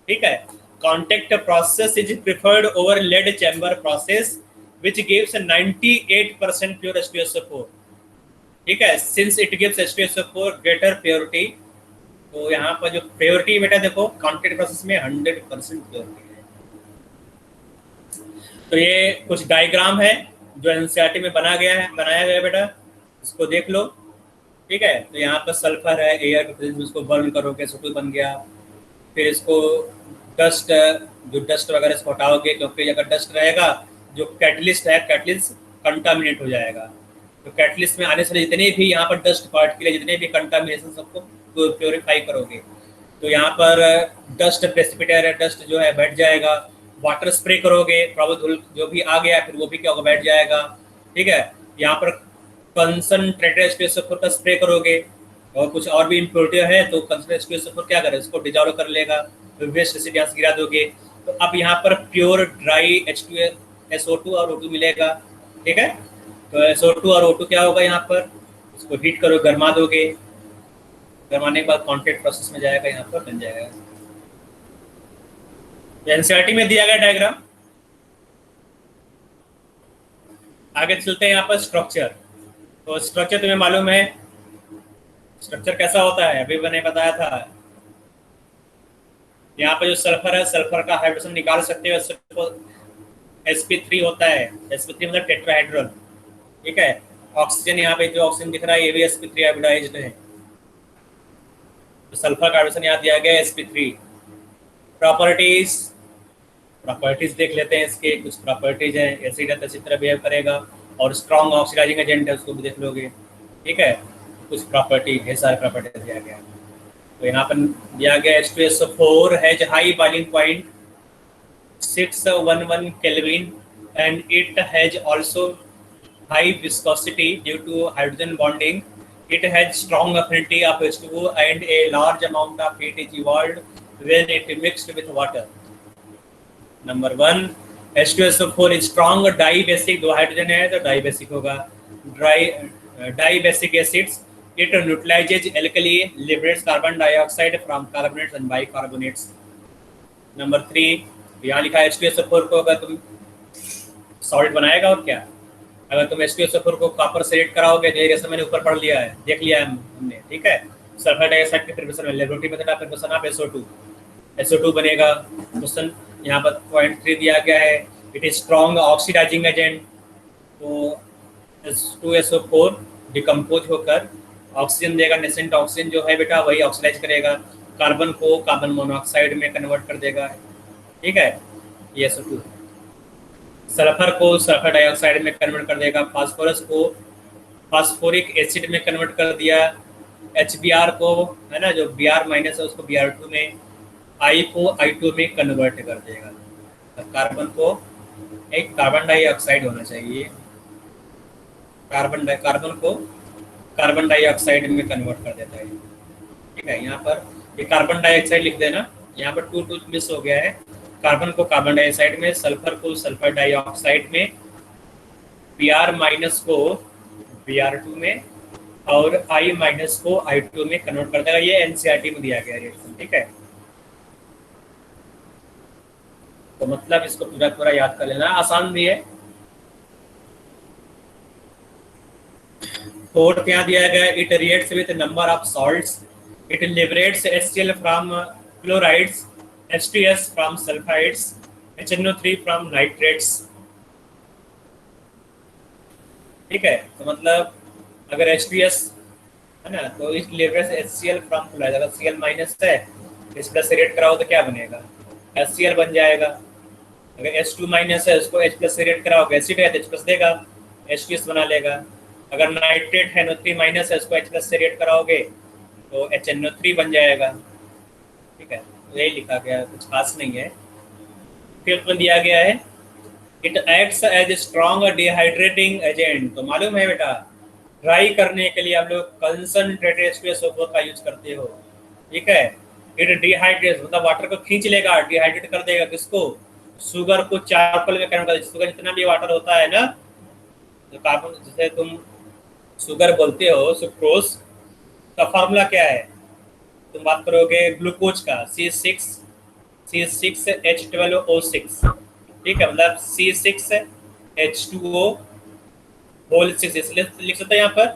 ठीक है, contact process is preferred over lead chamber process which gives 98% pure H2SO4। ठीक है, since it gives H2SO4 greater purity. तो यहाँ पर जो प्योरिटी बेटा देखो कॉन्टैक्ट प्रोसेस में 100% प्योरिटी है। तो ये कुछ डायग्राम है जो एनसीईआरटी में बनाया गया है बेटा, इसको देख लो। ठीक है, तो यहाँ पर सल्फर है, एयर के प्रेजेंस में इसको बर्न करोगे SO2 बन गया। फिर इसको डस्ट, जो डस्ट वगैरह इसको हटाओगे, क्योंकि अगर डस्ट रहेगा जो कैटलिस्ट है, कैटलिस्ट कंटामिनेट हो जाएगा। तो कैटलिस्ट में आने से जितने भी यहाँ पर डस्ट पार्टिकल, जितने भी कंटामिनेशन, सबको प्योरीफाई करोगे। तो यहाँ पर डस्ट प्रेसिपिटेट है, डस्ट जो है बैठ जाएगा। वाटर स्प्रे करोगे, थोड़ा धूल जो भी आ गया फिर वो भी क्या होगा, बैठ जाएगा। ठीक है, यहाँ पर कंसनट्रेटेड H2SO4 का स्प्रे करोगे, और कुछ और भी इम्प्योरिटी है तो कंसनट्रेटेड H2SO4 क्या करे, इसको डिजॉल्व कर लेगा, तो वेस्ट एसिड यहाँ से गिरा दोगे। तो अब यहाँ पर प्योर ड्राई H2SO2 और O2 मिलेगा। ठीक है, तो SO2 और O2 क्या होगा, यहाँ पर इसको हीट करो, गर्मा दोगे, गर्माने के बाद कॉन्टैक्ट प्रोसेस में जाएगा, यहाँ पर बन जाएगा। एनसीईआरटी में दिया गया डायग्राम। आगे चलते हैं यहाँ पर स्ट्रक्चर। तो स्ट्रक्चर तुम्हें मालूम है स्ट्रक्चर कैसा होता है, अभी मैंने बताया था। यहाँ पर जो सल्फर है, सल्फर का हाइड्रोजन निकाल सकते हो, sp3 होता है। sp3 मतलब टेट्राहेड्रल। ठीक है, ऑक्सीजन यहाँ पे जो ऑक्सीजन दिख रहा है ये भी sp3 हाइब्रिडाइज्ड है। तो सल्फर का हाइड्रोजन यहाँ दिया गया है sp3। प्रॉपर्टीज देख लेते हैं, इसके कुछ प्रॉपर्टीज हैं। एसिड है तो इसी तरह बिहेव करेगा, और स्ट्रॉन्ग ऑक्सीडाइजिंग एजेंट है, उसको भी देख लोगे। ठीक है, कुछ प्रॉपर्टी, ढेर सारे प्रॉपर्टीज दिया गया है। तो यहाँ पर दिया गया H2SO4 has high boiling point 611 kelvin and it has also high viscosity due to hydrogen bonding. It has strong affinity of H2O and a large amount of heat is evolved when it mixed with water. Number 1, H2SO4 is strong dibasic, दो हाइड्रोजन है तो डाइबेसिक होगा। Dibasic acids, it neutralizes alkali, liberates carbon dioxide from carbonates and bicarbonates. Number 3, यहाँ लिखा है H2SO4 को अगर तुम सॉल्ट बनाएगा, और क्या, अगर तुम H2SO4 को कॉपर से रेट कराओगे, तो ये मैंने ऊपर पढ़ लिया है, देख लिया है हमने। ठीक है, सल्फर डाइऑक्साइड के प्रिपरेशन में लेबोरेटरी में प्रिपरेशन ऑफ SO2 बनेगा। क्वेश्चन यहाँ पर पॉइंट 3 दिया गया है, it is strong oxidising agent. तो H2SO4 डिकम्पोज होकर ऑक्सीजन देगा, नेसेंट ऑक्सीजन जो है बेटा वही ऑक्सीडाइज करेगा, कार्बन को कार्बन मोनोऑक्साइड में कन्वर्ट कर देगा। ठीक है, ये SO2। सल्फर को सल्फर डाइऑक्साइड में कन्वर्ट कर देगा, फास्फोरस को फास्फोरिक एसिड में कन्वर्ट कर दिया, HBr को है ना, जो Br माइनस है उसको Br2 में, I को I2 में कन्वर्ट कर देगा। कार्बन को एक कार्बन डाइऑक्साइड होना चाहिए, कार्बन को कार्बन डाइऑक्साइड में कन्वर्ट कर देता है। ठीक है, यहाँ पर ये कार्बन डाइऑक्साइड लिख देना, यहाँ पर 2 मिस हो गया है। कार्बन को कार्बन डाइऑक्साइड में, सल्फर को सल्फर डाइऑक्साइड में, Br माइनस को Br2 में, और I माइनस को I2 में कन्वर्ट कर देगा। ये एनसीईआरटी में दिया गया रिएक्शन। ठीक है, तो मतलब इसको पूरा याद कर लेना, आसान भी है। फोर्थ यहाँ दिया गया, it reacts with number of salts, it liberates HCl from chlorides, H2S from sulfides, HNO3 from nitrates। ठीक है, तो मतलब अगर H2S है ना, तो इस लिबरेट्स HCl फ्रॉम क्लोराइड, अगर Cl माइनस है इस प्लस से रेट कराओ तो क्या बनेगा, HCl बन जाएगा। अगर H2 माइनस है उसको H प्लस से रेट कराओगे, एसिड है तो H प्लस देगा, H2S बना लेगा। अगर नाइट्रेट है NO3 माइनस है उसको H प्लस से रेट कराओगे तो HNO3 बन जाएगा। ठीक है, यही लिखा गया, कुछ खास नहीं है। फिफ्थ में दिया गया है, it acts as strong dehydrating agent. तो मालूम है बेटा, ड्राई करने के लिए आप लोग कंसनट्रेटेड H2SO4 का यूज करते हो। ठीक है, इट डिहाइड्रेट मतलब वाटर को खींच लेगा, डिहाइड्रेट कर देगा किसको, शुगर को चारकोल में कन्वर्ट कर देगा। शुगर जितना भी वाटर होता है ना, तो कार्बन, जैसे तुम शुगर बोलते हो, सुक्रोज का फार्मूला क्या है, तुम बात करोगे ग्लूकोज का, C6H12O6। ठीक है, मतलब C6H2O होल 6, इसलिए लिख सकते हैं यहाँ पर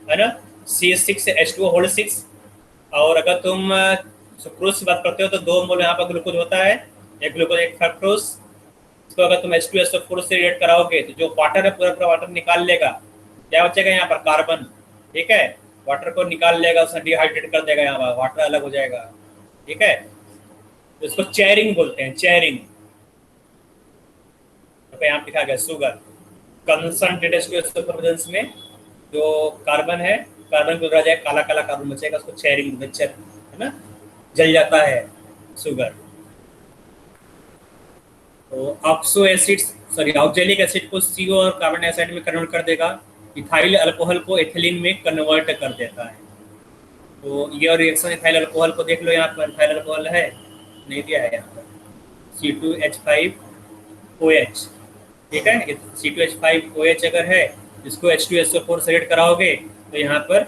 है ना, CH6H2O6। और अगर तुम सुक्रोज की बात करते हो तो 2 मोल यहाँ पर ग्लूकोज होता है, एक ग्लूकोज एक फ्रक्टोज। इसको अगर तुम H2SO4 से रिएक्ट कराओगे तो जो वाटर है पूरा पूरा वाटर निकाल लेगा, क्या बचेगा यहाँ पर, कार्बन। ठीक है, वाटर को निकाल लेगा, उसे डिहाइड्रेट कर देगा, यहाँ पर वाटर अलग हो जाएगा। ठीक है, तो इसको चेयरिंग बोलते हैं, चेयरिंग। तो यहाँ लिखा गया शुगर कंसंट्रेटेड H2SO4 प्रेजेंस में जो कार्बन है, कार्बन को जाए काला काला कार्बन बचेगा, उसको चेयरिंग है ना, जल जाता है शुगर। तो oxo acid sorry oxalic acid को CO और कार्बन डाइऑक्साइड में कन्वर्ट कर देगा, इथाइल अल्कोहल को एथिलीन में कन्वर्ट कर देता है। तो ये रिएक्शन इथाइल अल्कोहल को देख लो, यहाँ पर इथाइल अल्कोहल है, नहीं दिया है यहाँ पर, C2H5OH। ठीक है, C2H5OH अगर है, इसको H2SO4 से रिएक्ट कराओगे तो यहाँ पर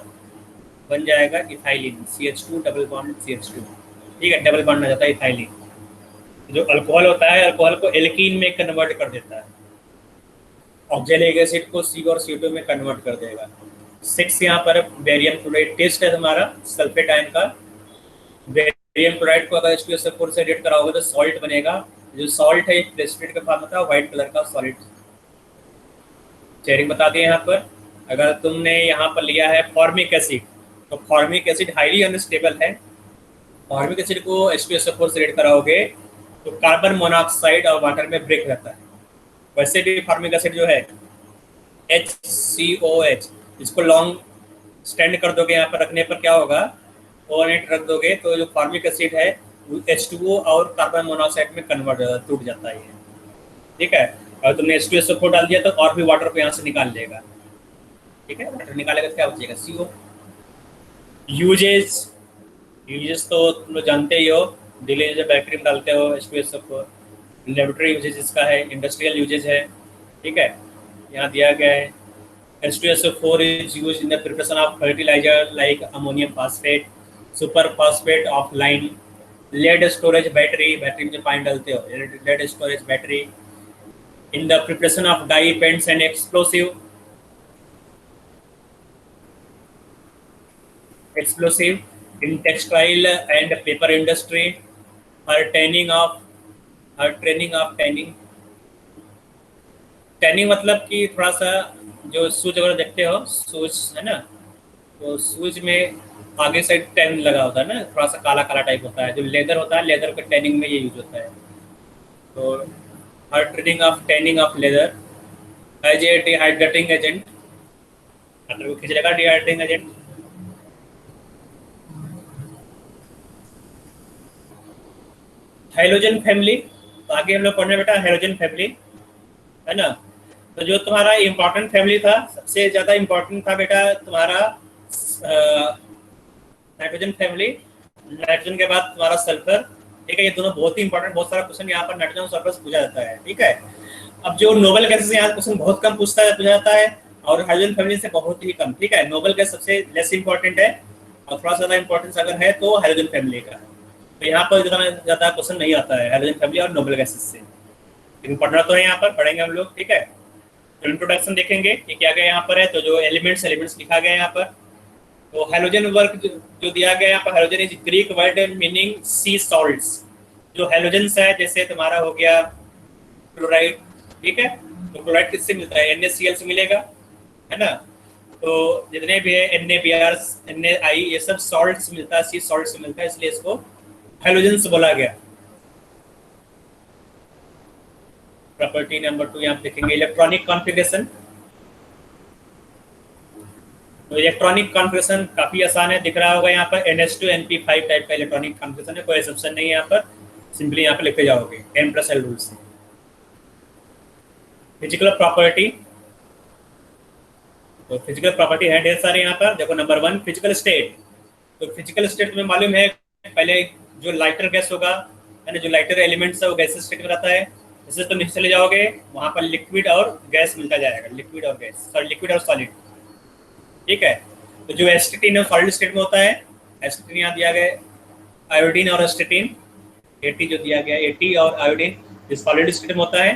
बन जाएगा ethylene, CH2 double bond CH2। ठीक है, डबल बॉन्ड आ जाता है इथाइलिन। जो अल्कोहल होता है, अल्कोहल को एल्कीन में कन्वर्ट कर देता है, ऑक्जेलिक एसिड को C और CO2 में कन्वर्ट कर देगा। 6 यहाँ पर बेरियम क्लोराइड टेस्ट है हमारा, सल्फेट आयन का। बेरियम क्लोराइड को अगर H2SO4 से रिएक्ट कराओगे तो सॉल्ट बनेगा। जो सॉल्ट है प्रेसिपिटेट का फॉर्म होता है, व्हाइट कलर का सॉलिड। चेयरिंग बता दिए यहाँ पर। अगर तुमने यहाँ पर लिया है फॉर्मिक एसिड, तो फॉर्मिक एसिड हाईली अनस्टेबल है। फॉर्मिक एसिड को H2SO4 से रिएक्ट कराओगे तो कार्बन मोनोऑक्साइड और वाटर में ब्रेक रहता है। वैसे भी फॉर्मिक एसिड जो है HCOH, इसको लॉन्ग स्टैंड कर दोगे, यहाँ पर रखने पर क्या होगा, ओवरनाइट रख दोगे तो जो फॉर्मिक एसिड है H2O और कार्बन मोनोऑक्साइड में कन्वर्ट टूट जाता है। ठीक है, और तुमने H2SO4 डाल दिया तो और भी वाटर को यहाँ से निकाल लेगा। ठीक है, वाटर निकालेगा तो क्या बचेगा, CO। यूजेस तो तुम लोग जानते ही हो, डेली जब बैटरी में डालते हो H2SO4। लेबोरेटरी यूजेज इसका है, इंडस्ट्रियल यूजेज है। ठीक है, यहाँ दिया गया है H2SO4 is used in the preparation of fertilizer like ammonium phosphate, super phosphate of lime, lead storage battery में जो पानी डालते हो, lead storage battery, in the preparation of dye, paints and explosive in textile and paper industry, for training of tanning मतलब कि थोड़ा सा जो सूज वगैरह देखते हो, सूज है ना, तो सूज में आगे साइड टैन लगा होता है ना, थोड़ा सा काला काला टाइप होता है। जो लेदर होता है, लेदर का टैनिंग में ये यूज होता है। तो हर tanning of leather as a dehydrating agent, मतलब खींच लेगा डिहाइड्रेटिंग एजेंट। हेलोजन फैमिली, तो आगे हम लोग पढ़ने बेटा हेलोजन फैमिली, है ना। तो जो तुम्हारा इम्पोर्टेंट फैमिली था, सबसे ज्यादा इम्पोर्टेंट था बेटा तुम्हारा नाइट्रोजन फैमिली। नाइट्रोजन के बाद तुम्हारा सल्फर। ठीक है, ये दोनों बहुत ही इंपॉर्टेंट, बहुत सारा क्वेश्चन यहाँ पर नाइट्रोजन सल्फर से पूछा जाता है। ठीक है, अब जो नोबल गैसेस यहाँ क्वेश्चन बहुत कम पूछा जाता है, और हाइड्रोजन फैमिली से बहुत ही कम। ठीक है, नोबल गैस सबसे लेस इंपॉर्टेंट है, और थोड़ा ज्यादा इंपॉर्टेंस अगर है तो हाइड्रोजन फैमिली का। तो यहाँ पर इतना ज्यादा क्वेश्चन नहीं आता है हाइड्रोजन फैमिली और नोबल गैसेस से, लेकिन पढ़ना तो है, यहाँ पर पढ़ेंगे हम लोग। ठीक है, तो इंट्रोडक्शन देखेंगे कि क्या क्या यहाँ पर है। तो जो एलिमेंट्स लिखा गया है यहाँ पर, तो हाइड्रोजन वर्क जो दिया गया है यहाँ पर, hydrogen is Greek word meaning sea salts. जो हाइड्रोजन है, जैसे तुम्हारा हो गया क्लोराइड। ठीक है, तो क्लोराइड किससे मिलता है, NaCl से मिलेगा, है ना। तो जितने भी है NaBr, Na, ये सब सॉल्ट से मिलता है, सी सॉल्ट से मिलता है, इसलिए इसको हाइड्रोजन से बोला गया। प्रॉपर्टी नंबर 2 यहाँ देखेंगे, इलेक्ट्रॉनिक कॉन्फ़िगरेशन। तो इलेक्ट्रॉनिक कॉन्फ़िगरेशन काफी आसान है, दिख रहा होगा यहाँ पर NH2NP5 टाइप का इलेक्ट्रॉनिक कॉन्फ़िगरेशन है, कोई एक्सेप्शन नहीं है यहाँ पर, सिंपली यहाँ पर लिखते जाओगे n+l रूल से। फिजिकल प्रॉपर्टी, तो फिजिकल प्रॉपर्टी है ढेर सारे यहाँ पर। देखो नंबर 1 फिजिकल स्टेट। तो फिजिकल स्टेट तुम्हें मालूम है, पहले जो लाइटर गैस होगा, यानी जो लाइटर एलिमेंट्स है वो गैस स्टेट में रहता है। जैसे तुम नीचे चले जाओगे, वहां पर लिक्विड और गैस मिलता जाएगा, लिक्विड और सॉलिड। ठीक है, तो जो एस्टेटिन है सॉलिड स्टेट में होता है। एस्टेटिन यहाँ दिया गया, आयोडीन और एस्टेटिन, AT जो दिया गया, AT और आयोडीन इस सॉलिड स्टेट में होता है।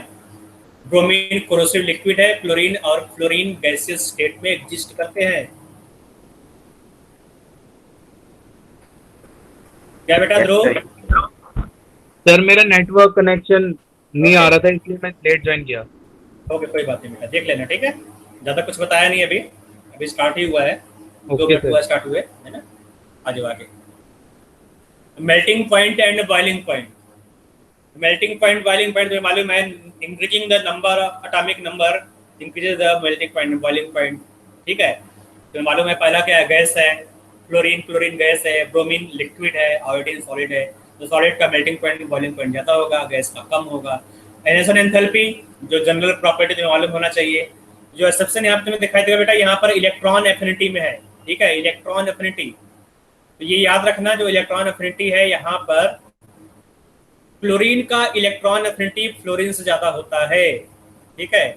ब्रोमीन कोरोसिव लिक्विड है, क्लोरीन और फ्लोरीन गैसियस स्टेट में एग्जिस्ट करते हैं। क्या बेटा ध्रुव? सर मेरा नेटवर्क कनेक्शन नहीं आ रहा था इसलिए मैं लेट ज्वाइन किया। ओके कोई बात नहीं बेटा, देख लेना ठीक है। ज़्यादा कुछ बताया नहीं अभी, अभी स्टार्ट ही हुआ है, 2 ओके मिनट सर। हुआ स्टार्ट हुए, है ना। आ जाओ आगे। Melting point and boiling point. Melting point boiling point तुम्हें मालूम है, increasing the number atomic number increases the melting point boiling point. ठीक है, तुम्हें मालूम है पहला क्या है, गैस है, क्लोरीन क्लोरीन गैस है, ब्रोमीन लिक्विड है, आयोडीन सॉलिड है। तो सॉलिड का मेल्टिंग पॉइंट बॉइलिंग पॉइंट ज़्यादा होगा, गैस का कम होगा। एनएसएन एंथैल्पी जो जनरल प्रॉपर्टी तुम्हें मालूम होना चाहिए। जो सबसे यहाँ तुम्हें दिखाई देगा बेटा, यहाँ पर इलेक्ट्रॉन एफिनिटी में है। ठीक है, इलेक्ट्रॉन एफिनिटी, तो ये याद रखना, जो इलेक्ट्रॉन एफिनिटी है यहाँ पर क्लोरीन का इलेक्ट्रॉन एफिनिटी फ्लोरीन से ज्यादा होता है। ठीक है,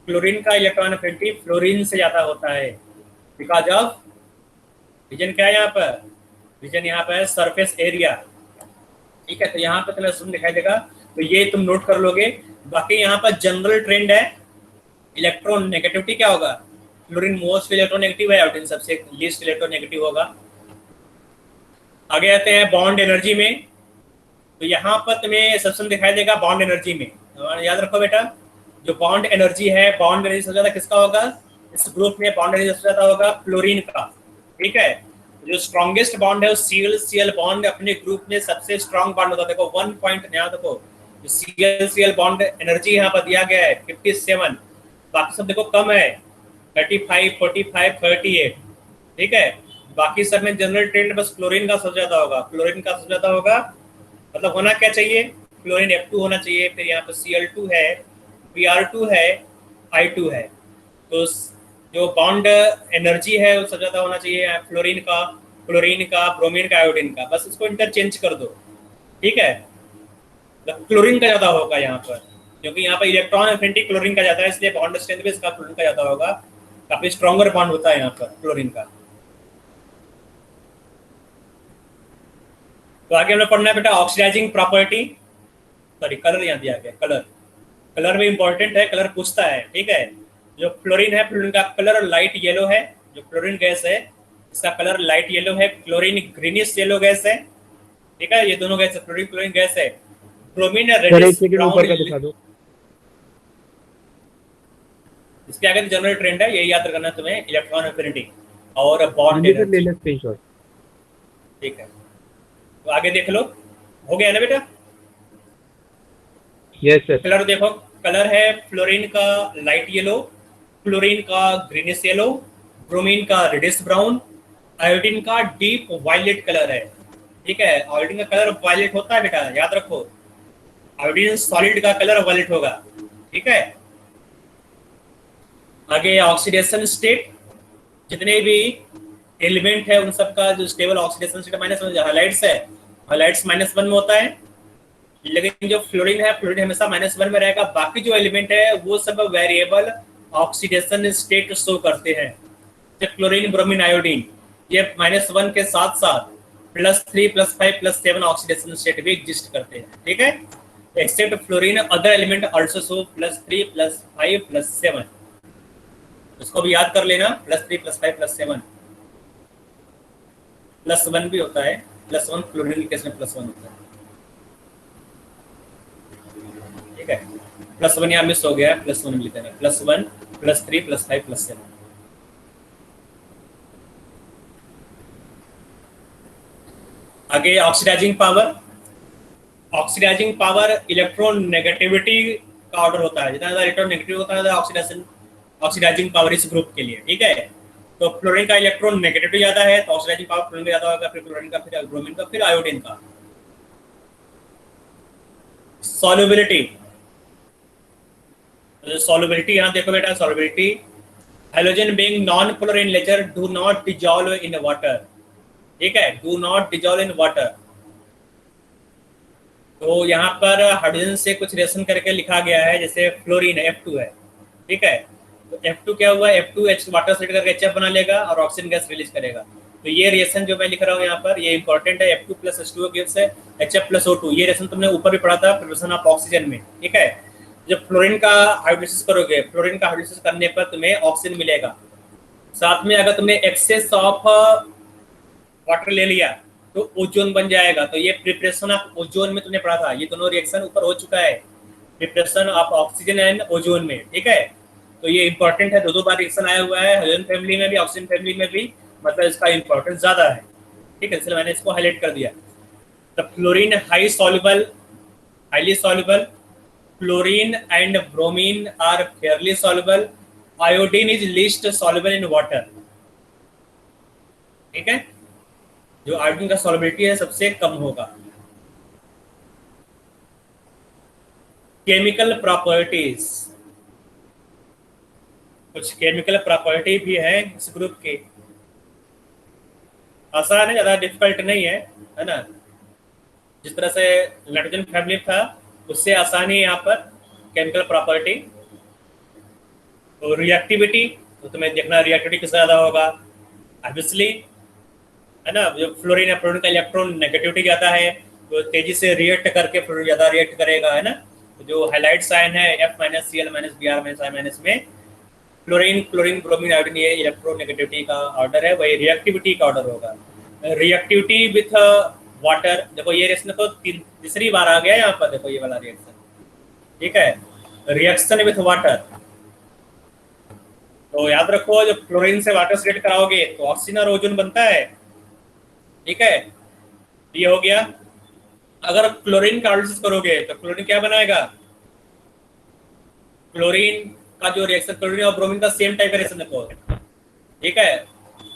क्लोरीन का इलेक्ट्रॉन एफिनिटी फ्लोरीन से ज्यादा होता है बिकॉज ऑफ रीजन क्या है यहाँ पर, रीजन यहाँ पर है सरफेस एरिया। ठीक है, तो यहाँ पर तुम्हें सुन दिखाई देगा, तो ये तुम नोट कर लोगे। बाकी यहाँ पर जनरल ट्रेंड है, इलेक्ट्रॉन नेगेटिविटी क्या होगा, क्लोरीन मोस्ट इलेक्ट्रोनेगेटिव है, आयोडीन सबसे लीस्ट इलेक्ट्रोनेगेटिव होगा। आगे आते हैं बॉन्ड एनर्जी में, तो यहाँ पर तुम्हें सबसे दिखाई देगा बॉन्ड एनर्जी में। याद रखो बेटा, जो बॉन्ड एनर्जी है, बॉन्ड एनर्जी सबसे ज्यादा किसका होगा, इस ग्रुप में बॉन्ड एनर्जी सबसे ज्यादा होगा क्लोरीन का। ठीक है, जो स्ट्रॉन्गेस्ट बॉन्ड है वो सीएल बॉन्ड अपने ग्रुप में सबसे स्ट्रॉन्ग बॉन्ड होता है। देखो 1 पॉइंट यहाँ देखो, सीएल बॉन्ड एनर्जी यहाँ पर दिया गया है 57, बाकी सब देखो कम है 35, 45, 38। ठीक है, बाकी सब में जनरल ट्रेंड बस क्लोरीन का सबसे ज्यादा होगा, क्लोरीन का सबसे ज्यादा होगा। मतलब होना क्या चाहिए, क्लोरीन F2 होना चाहिए, फिर यहाँ पर Cl2 है, Br2 है, I2 है। तो जो बॉन्ड एनर्जी है वो सबसे ज्यादा होना चाहिए फ्लोरीन का, ब्रोमीन का, आयोडीन का। बस इसको इंटरचेंज कर दो। ठीक है, तो क्लोरीन का ज्यादा होगा यहाँ पर, क्योंकि यहाँ पर इलेक्ट्रॉन एफिनिटी क्लोरीन का ज्यादा है, इसलिए बॉन्ड स्ट्रेंथ भी इसका क्लोरीन का ज्यादा होगा। काफी स्ट्रॉन्गर बॉन्ड होता है यहाँ पर क्लोरीन का। तो आगे हमें पढ़ना है बेटा ऑक्सीडाइजिंग प्रॉपर्टी, सॉरी कलर यहाँ दिया गया, कलर भी इंपॉर्टेंट है, कलर पूछता है। ठीक है, जो फ्लोरीन है, फ्लोरीन का कलर लाइट येलो है, जो फ्लोरीन गैस है इसका कलर लाइट येलो है। क्लोरीन ग्रीनिश येलो गैस है। ठीक है, ये दोनों गैस क्लोरीन गैस है। Bromine reddish brown. इसके आगे जनरल ट्रेंड है, ये याद रखना तुम्हें, इलेक्ट्रॉन एफिनिटी और बॉन्ड एनर्जी। ठीक है, तो आगे देख लो, हो गया ना बेटा। Yes sir. कलर देखो, कलर है फ्लोरीन का लाइट येलो, क्लोरीन का ग्रीनिश येलो, ब्रोमीन का रेडिश ब्राउन, आयोडीन का डीप वायलेट कलर है। ठीक है, आयोडीन का कलर वायलेट होता है बेटा, याद रखो, आयोडीन सॉलिड का कलर वायलेट होगा। ठीक है, आगे ऑक्सीडेशन स्टेट, जितने भी एलिमेंट है उन सबका जो स्टेबल ऑक्सीडेशन स्टेट -1, हाइलाइट्स है, हाइलाइट्स -1 में होता है, लेकिन जो फ्लोरीन है, फ्लोरीन हमेशा -1 में रहेगा। बाकी जो एलिमेंट है वो सब वेरिएबल ऑक्सीडेशन स्टेट शो करते हैं। जब क्लोरीन, ब्रोमीन, आयोडीन ये -1 के साथ साथ +3, +5, +7 ऑक्सीडेशन स्टेट भी एग्जिस्ट करते हैं। ठीक है, except fluorine other element also show +3, +5, +7। इसको भी याद कर लेना, +3, +5, +7। +1 भी होता है, +1 क्लोरीन के केस में +1 होता है। ठीक है, +1 यहाँ मिस हो गया है, +1 लिखते हैं, +1, +3, +5, +7। आगे oxidising power, oxidising power electron negativity का ऑर्डर होता है। जितना ज्यादा इलेक्ट्रॉन नेगेटिव होता है ऑक्सीडेशन, ऑक्सीडाइजिंग पावर इस ग्रुप के लिए। ठीक है, तो फ्लोरीन का इलेक्ट्रॉन नेगेटिविटी ज्यादा है तो ऑक्सीडाइजिंग पावर फ्लोरीन का ज्यादा होगा, फिर क्लोरीन का, फिर ब्रोमीन का, फिर आयोडीन का। सॉल्युबिलिटी, सॉल्युबिलिटी यहाँ देखो बेटा, solubility, hydrogen being non polar in nature do not dissolve in water. ठीक है, do not dissolve in water. तो यहाँ पर हाइड्रोजन से कुछ रिएक्शन करके लिखा गया है, जैसे फ्लोरीन F2 है। ठीक है, तो F2 क्या हुआ, F2H वाटर सेट करके HF बना लेगा और ऑक्सीजन गैस रिलीज करेगा। तो ये रिएक्शन जो मैं लिख रहा हूँ यहाँ पर, ये इंपॉर्टेंट है। F2 + H2O गिव्स है HF + O2। ये रिएक्शन तुमने ऊपर भी पढ़ा था प्रिपरेशन ऑफ ऑक्सीजन में। ठीक है, जब फ्लोरीन का हाइड्रोलिसिस करोगे, फ्लोरीन का हाइड्रोलिसिस करने पर तुम्हें ऑक्सीजन मिलेगा। साथ में अगर तुमने एक्सेस ऑफ वाटर ले लिया तो ओजोन बन जाएगा। तो ये प्रिपरेशन ऑफ ओजोन में तुमने पढ़ा था, ये दोनों रिएक्शन ऊपर हो चुका है, preparation of oxygen and ozone में, ठीक है। तो ये इंपॉर्टेंट है, दो बार रिएक्शन आया हुआ है, हाइड्रोजन फैमिली में भी ऑक्सीजन फैमिली में भी, मतलब इसका इंपॉर्टेंस ज्यादा है, ठीक है, इसलिए मैंने इसको हाईलाइट कर दिया। The fluorine highly soluble, chlorine and bromine are fairly soluble, iodine is least soluble in water, ठीक है। जो आयोडीन का सॉल्युबिलिटी है सबसे कम होगा। केमिकल प्रॉपर्टीज, कुछ केमिकल प्रॉपर्टी भी है इस ग्रुप की, आसान है, ज्यादा डिफिकल्ट नहीं है ना। जिस तरह से नाइट्रोजन फैमिली था उससे आसानी है यहाँ पर केमिकल प्रॉपर्टी। तो रिएक्टिविटी, तो तुम्हें देखना रिएक्टिविटी किस ज्यादा होगा, ऑब्वियसली, है ना। जो फ्लोरीन है, फ्लोरीन का इलेक्ट्रॉन नेगेटिविटी जाता है, तो तेजी से रिएक्ट करके फ्लोरीन ज्यादा रिएक्ट करेगा, है ना। तो जो हाईलाइट साइन है F-Cl-Br-, में फ्लोरीन, क्लोरीन, ब्रोमीन, आयोडीन, ये इलेक्ट्रॉन नेगेटिविटी का ऑर्डर है, वही रिएक्टिविटी का ऑर्डर होगा। रिएक्टिविटी विथ वाटर, देखो ये रिएक्शन तो तीसरी बार आ गया यहाँ पर, देखो ये वाला रिएक्शन, ठीक है, रिएक्शन विथ वाटर। तो याद रखो, जब क्लोरीन से वाटर से रिएक्ट कराओगे तो ऑक्सीजन और ओजोन बनता है, ठीक है, ये हो गया। अगर क्लोरीन का हाइड्रोलिसिस करोगे तो क्लोरीन क्या बनाएगा, क्लोरीन का जो रिएक्शन, क्लोरीन और ब्रोमीन का सेम टाइप का रिएक्शन देखो, ठीक है।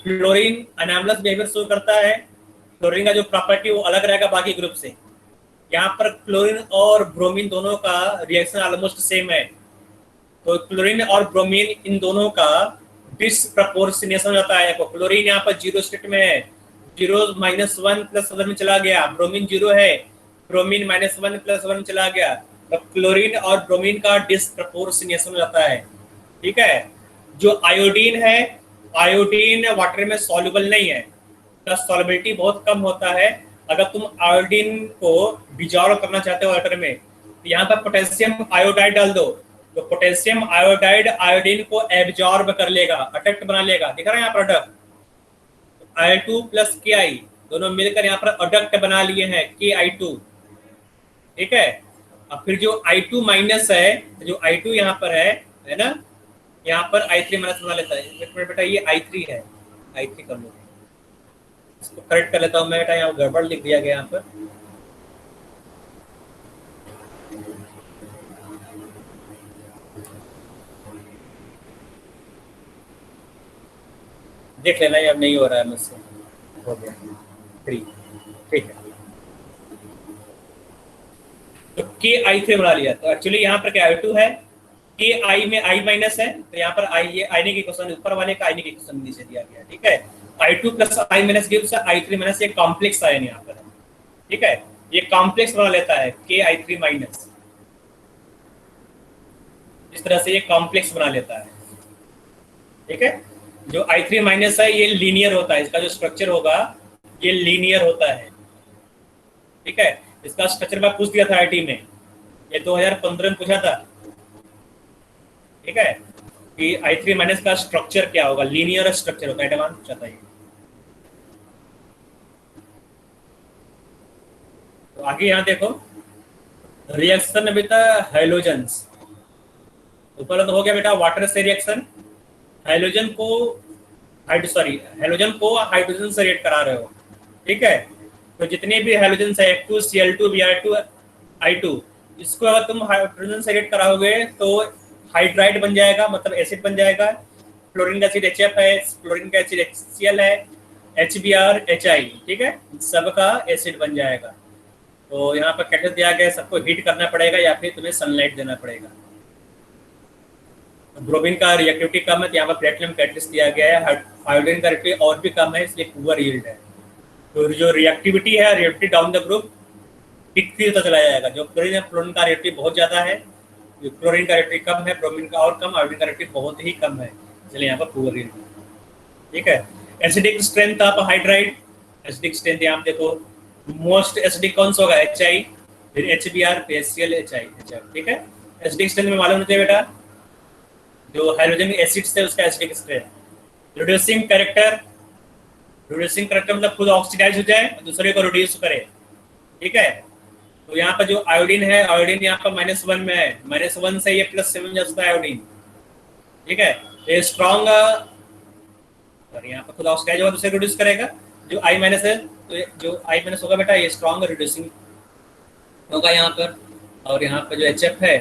क्लोरीन अनैमलस बिहेवियर शो करता है, क्लोरीन का जो प्रॉपर्टी वो अलग रहेगा बाकी ग्रुप से। यहाँ पर क्लोरीन और ब्रोमीन दोनों का रिएक्शन ऑलमोस्ट सेम है, तो क्लोरीन और ब्रोमीन इन दोनों का डिसप्रपोर्शनेशन होता है। क्लोरीन यहाँ पर जीरो स्टेट में है, 0 -1 +1 में चला गया, ब्रोमीन 0 है, ब्रोमीन -1 +1 चला गया, तो क्लोरीन और ब्रोमीन का डिसप्रपोर्शनेशन होता है, ठीक है। जो आयोडीन है, आयोडीन वाटर में सॉल्युबल नहीं है, का सॉल्युबिलिटी बहुत कम होता है। अगर तुम आयोडीन को डिजॉल्व करना चाहते हो वाटर में, तो यहाँ पर पोटेशियम आयोडाइड डाल दो, तो पोटेशियम आयोडाइड आयोडीन को एब्जॉर्ब कर लेगा, अडक्ट बना लेगा, दिख रहा है यहाँ पर अडक्ट, Al2 + Ki दोनों मिलकर यहाँ पर अडक्ट बना लिए हैं Ki2, ठीक है। अब फिर जो I2 माइनस है, जो I2 यहाँ पर है ना, यहाँ पर I3 माइनस बना लेता है। एक मिनट बेटा, ये I3 है, I3 कर लो, इसको करेक्ट कर लेता हूँ मैं बेटा, यहाँ गड़बड़ लिख दिया गया यहाँ पर। देख लेना, ये अब नहीं हो रहा है मुझसे, हो गया 3, ठीक है। तो Ki3 बना लिया, तो एक्चुअली यहाँ पर क्या I2 है, Ki में I माइनस है, तो यहाँ पर I, ये आईने की क्वेश्चन ऊपर वाले का, आईने की क्वेश्चन नीचे दिया गया, ठीक है। I2 + I minus gives I3 minus, ये कॉम्प्लेक्स आयन यहाँ पर है, ठीक है, ये कॉम्प्लेक्स बना लेता है Ki3 माइनस, इस तरह से ये कॉम्प्लेक्स बना लेता है, ठीक है। जो I3 माइनस है ये लीनियर होता है, इसका जो स्ट्रक्चर होगा ये लीनियर होता है, ठीक है। इसका स्ट्रक्चर मैं पूछ दिया था आईटी में, ये 2015 में पूछा था, ठीक है, कि I3 माइनस का स्ट्रक्चर क्या होगा, लीनियर स्ट्रक्चर होता है, एडवांस पूछा था ये। तो आगे यहाँ देखो, रिएक्शन विद हाइड्रोजन्स, ऊपर तो हो गया बेटा वाटर से रिएक्शन, हाइड्रोजन को हाइड्रोजन से रिएक्ट करा रहे हो, ठीक है। तो जितने भी हाइड्रोजन है F2, Cl2, Br2, I2, इसको अगर तुम हाइड्रोजन से रिएक्ट कराओगे तो हाइड्राइड बन जाएगा, मतलब एसिड बन जाएगा। फ्लोरीन का एसिड HF है, फ्लोरीन का एसिड HCl है, HBr, HI, ठीक है, सबका एसिड बन जाएगा। तो यहाँ पर कैटेलिस्ट दिया गया, सबको हीट करना पड़ेगा या फिर तुम्हें सनलाइट देना पड़ेगा। ब्रोमीन का रिएक्टिविटी कम है, तो यहाँ पर प्लेटिनम कैटेलिस्ट दिया गया है। आयोडीन का रिएक्टिविटी और भी कम है, इसलिए पुअर यील्ड है। तो जो रिएक्टिविटी है, रिएक्टिविटी डाउन द ग्रुप दिखती होता चला जाएगा। जो क्लोरीन है, फ्लोरीन का रिएक्टिविटी बहुत ज्यादा है, जो क्लोरीन का रिएक्टिविटी कम है, ब्रोमीन का और कम, आयोडीन का रिएक्टिविटी बहुत ही कम है, इसलिए यहाँ पर पुअर यील्ड, ठीक है। एसिडिक स्ट्रेंथ आप हाइड्राइड, एसिडिक स्ट्रेंथ यहाँ देखो, मोस्ट एसिडिक कौन सा होगा, HI, फिर HBr, फिर HCl, HI, ठीक है। एसिडिक स्ट्रेंथ में मालूम होता है बेटा, जो हाइड्रोजन एसिड से उसका acidic strength. Reducing character, reducing character मतलब खुद ऑक्सीडाइज हो जाए और दूसरे को रिड्यूस करे, ठीक है। तो यहाँ पर जो आयोडीन है, आयोडीन यहाँ पर -1 में है, -1 से ये +7 जाता है आयोडीन, ठीक है। ये स्ट्रॉन्ग और यहाँ पर खुद ऑक्सीडाइज होगा, दूसरे रिड्यूस करेगा। जो I- है तो जो I- होगा बेटा ये स्ट्रॉन्ग रिड्यूसिंग होगा यहाँ पर, और यहाँ पर जो HF है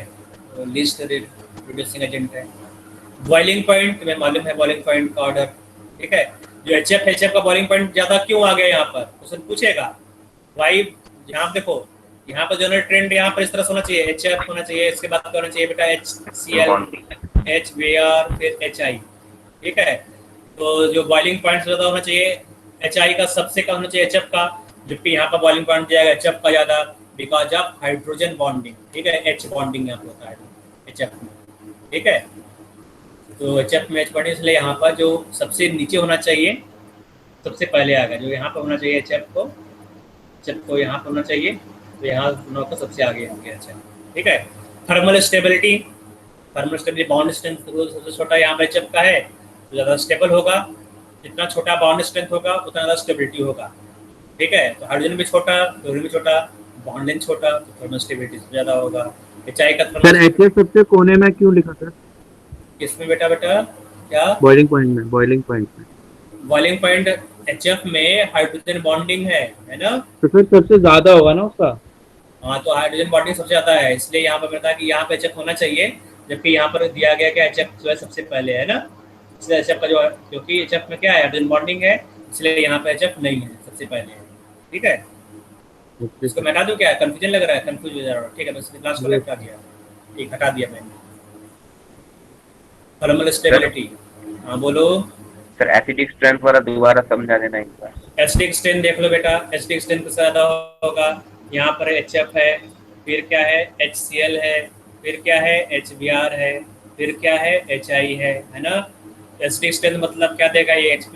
वो लीस्ट रिड्यूसिंग एजेंट है। बॉइलिंग पॉइंट तुम्हें मालूम है, बॉइलिंग पॉइंट का ऑर्डर, ठीक है। जो HF का बॉइलिंग पॉइंट ज्यादा क्यों आ गया यहाँ पर, क्वेश्चन पूछेगा। वाई यहाँ देखो, यहाँ पर जनरल ट्रेंड यहाँ पर इस तरह से होना चाहिए, HF होना चाहिए, इसके बाद क्या होना चाहिए बेटा HCl, HBr, फिर HI, ठीक है। तो जो बॉइलिंग पॉइंट ज्यादा होना चाहिए HI का, सबसे कम होना चाहिए HF का, जबकि यहाँ पर बॉइलिंग पॉइंट दिया गया HF का ज्यादा बिकॉज ऑफ हाइड्रोजन बॉन्डिंग, ठीक है। H बॉन्डिंग यहाँ पर होता है HF में, ठीक है। तो HF में H बॉन्डिंग, इसलिए यहाँ पर जो सबसे नीचे होना चाहिए सबसे पहले आ गया, जो यहाँ पर होना चाहिए HF को यहाँ पर होना चाहिए, तो यहाँ का सबसे आगे हो गया HF, ठीक है। थर्मल स्टेबिलिटी बॉन्ड स्ट्रेंथ सबसे छोटा यहाँ पर HF का है, तो ज़्यादा स्टेबल होगा। जितना छोटा बॉन्ड स्ट्रेंथ होगा उतना ज़्यादा स्टेबिलिटी होगा, ठीक है। तो हाइड्रोजन भी छोटा, क्लोरीन भी छोटा, बॉन्ड लेंथ छोटा, तो थर्मल स्टेबिलिटी ज़्यादा होगा। HI का सर थर्मल HF सबसे कोने में क्यों लिखा सर? किसमें बेटा क्या बॉइलिंग पॉइंट में बॉइलिंग पॉइंट HF में हाइड्रोजन बॉन्डिंग है ना। तो फिर सबसे ज्यादा होगा ना उसका। हाँ, तो हाइड्रोजन बॉन्डिंग सबसे ज़्यादा है, इसलिए यहाँ पर बताया कि यहाँ पे HF होना चाहिए, जबकि यहाँ पर दिया गया कि HF जो है सबसे पहले है ना। इसलिए HF का जो है, क्योंकि HF में क्या है हाइड्रोजन बॉन्डिंग है, इसलिए यहाँ पे HF नहीं है, सबसे पहले है, ठीक है। इसको मैं हटा दूँ क्या, कंफ्यूजन लग रहा है, कंफ्यूज हो जा रहा है, ठीक है। बस लास्ट को हटा दिया, एक हटा दिया मैंने। थर्मल स्टेबिलिटी, हाँ बोलो सर। एसिडिक स्ट्रेंथ वाला दोबारा समझा देना एक बार। एसिडिक स्ट्रेंथ देख लो बेटा, एसिडिक स्ट्रेंथ सबसे ज़्यादा होगा, यहाँ पर HF है, फिर क्या है HCl है, फिर क्या है HBr है, फिर क्या है HI है ना। एसिडिक स्ट्रेंथ मतलब क्या देगा ये H+,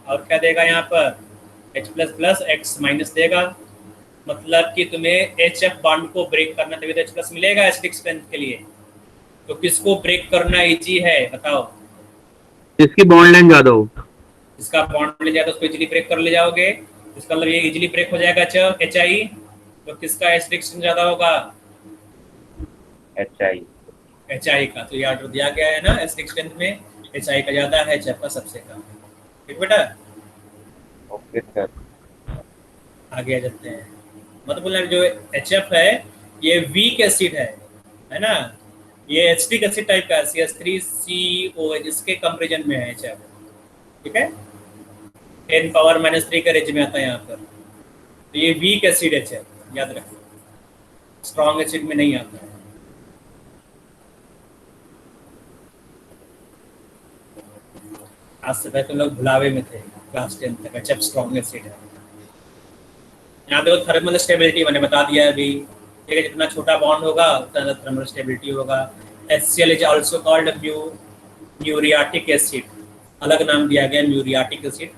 और क्या देगा यहाँ पर H++ X- देगा, मतलब कि तुम्हें HF बॉन्ड को ब्रेक करना, तभी तो H+ मिलेगा एसिडिक स्ट्रेंथ के लिए। तो किसको ब्रेक करना इजी है बताओ? जिसकी बॉन्ड लेंथ ज्यादा हो। इसका बॉन्ड ले जाए तो उसको इजीली ब्रेक कर ले जाओगे, इसका मतलब ये इजीली ब्रेक हो जाएगा HI। तो किसका एसिडिक स्ट्रेंथ ज्यादा होगा? HI का। तो ये ऑर्डर दिया गया है ना, एसिडिक स्ट्रेंथ में HI का ज्यादा है, HF का सबसे कम है, ठीक बेटा। Okay sir. आगे आ जाते हैं, मतलब बोलना जो HF है ये वीक एसिड है ना, ये एसिटिक एसिड टाइप का CH3COH, इसके कंपेरिजन में है HF, ठीक है। 10⁻³ का रेंज में आता है यहाँ पर। तो ये वीक एसिड HF, याद रखो, स्ट्रॉन्ग एसिड में नहीं आता है। आज से पहले तुम लोग भुलावे में थे, क्लास 10 तक HF स्ट्रॉन्ग एसिड है। यहाँ देखो थर्मल स्टेबिलिटी मैंने बता दिया अभी, ठीक है। जितना छोटा बॉन्ड होगा उतना थर्मल स्टेबिलिटी होगा। HCl is also called muriatic acid, अलग नाम दिया गया म्यूरियाटिक एसिड,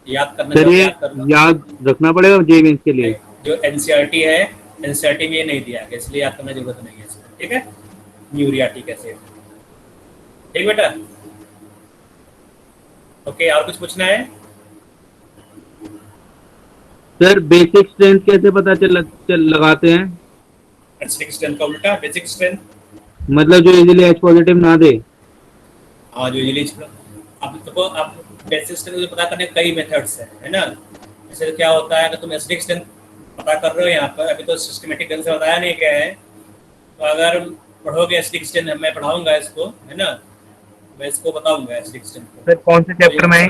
याद करना। सर ये याद रखना पड़ेगा जे मेंस के लिए। जो NCERT है, NCERT में ये नहीं दिया गया, इसलिए याद करने की जरूरत नहीं है इसका, ठीक है। म्यूरियाटिक एसिड, ठीक बेटा। ओके, और कुछ पूछना है? सर बेसिक स्ट्रेंथ कैसे पता लगाते हैं? एसिडिक स्ट्रेंथ का उल्टा बेसिक स्ट्रेंथ, मतलब जो इजीली H पॉजिटिव ना दे। हाँ, जो इजीली अब देखो, अब बेसिक स्ट्रेंथ पता करने के कई मेथड्स है ना। जैसे क्या होता है, अगर तुम एसिडिक स्ट्रेंथ पता कर रहे हो यहाँ पर, अभी तो सिस्टमेटिक ढंग से बताया नहीं क्या है, तो अगर पढ़ोगे एसिडिक स्ट्रेंथ, मैं पढ़ाऊंगा इसको, है ना, मैं इसको बताऊंगा एसिडिक स्ट्रेंथ को। सर कौन से चैप्टर में है?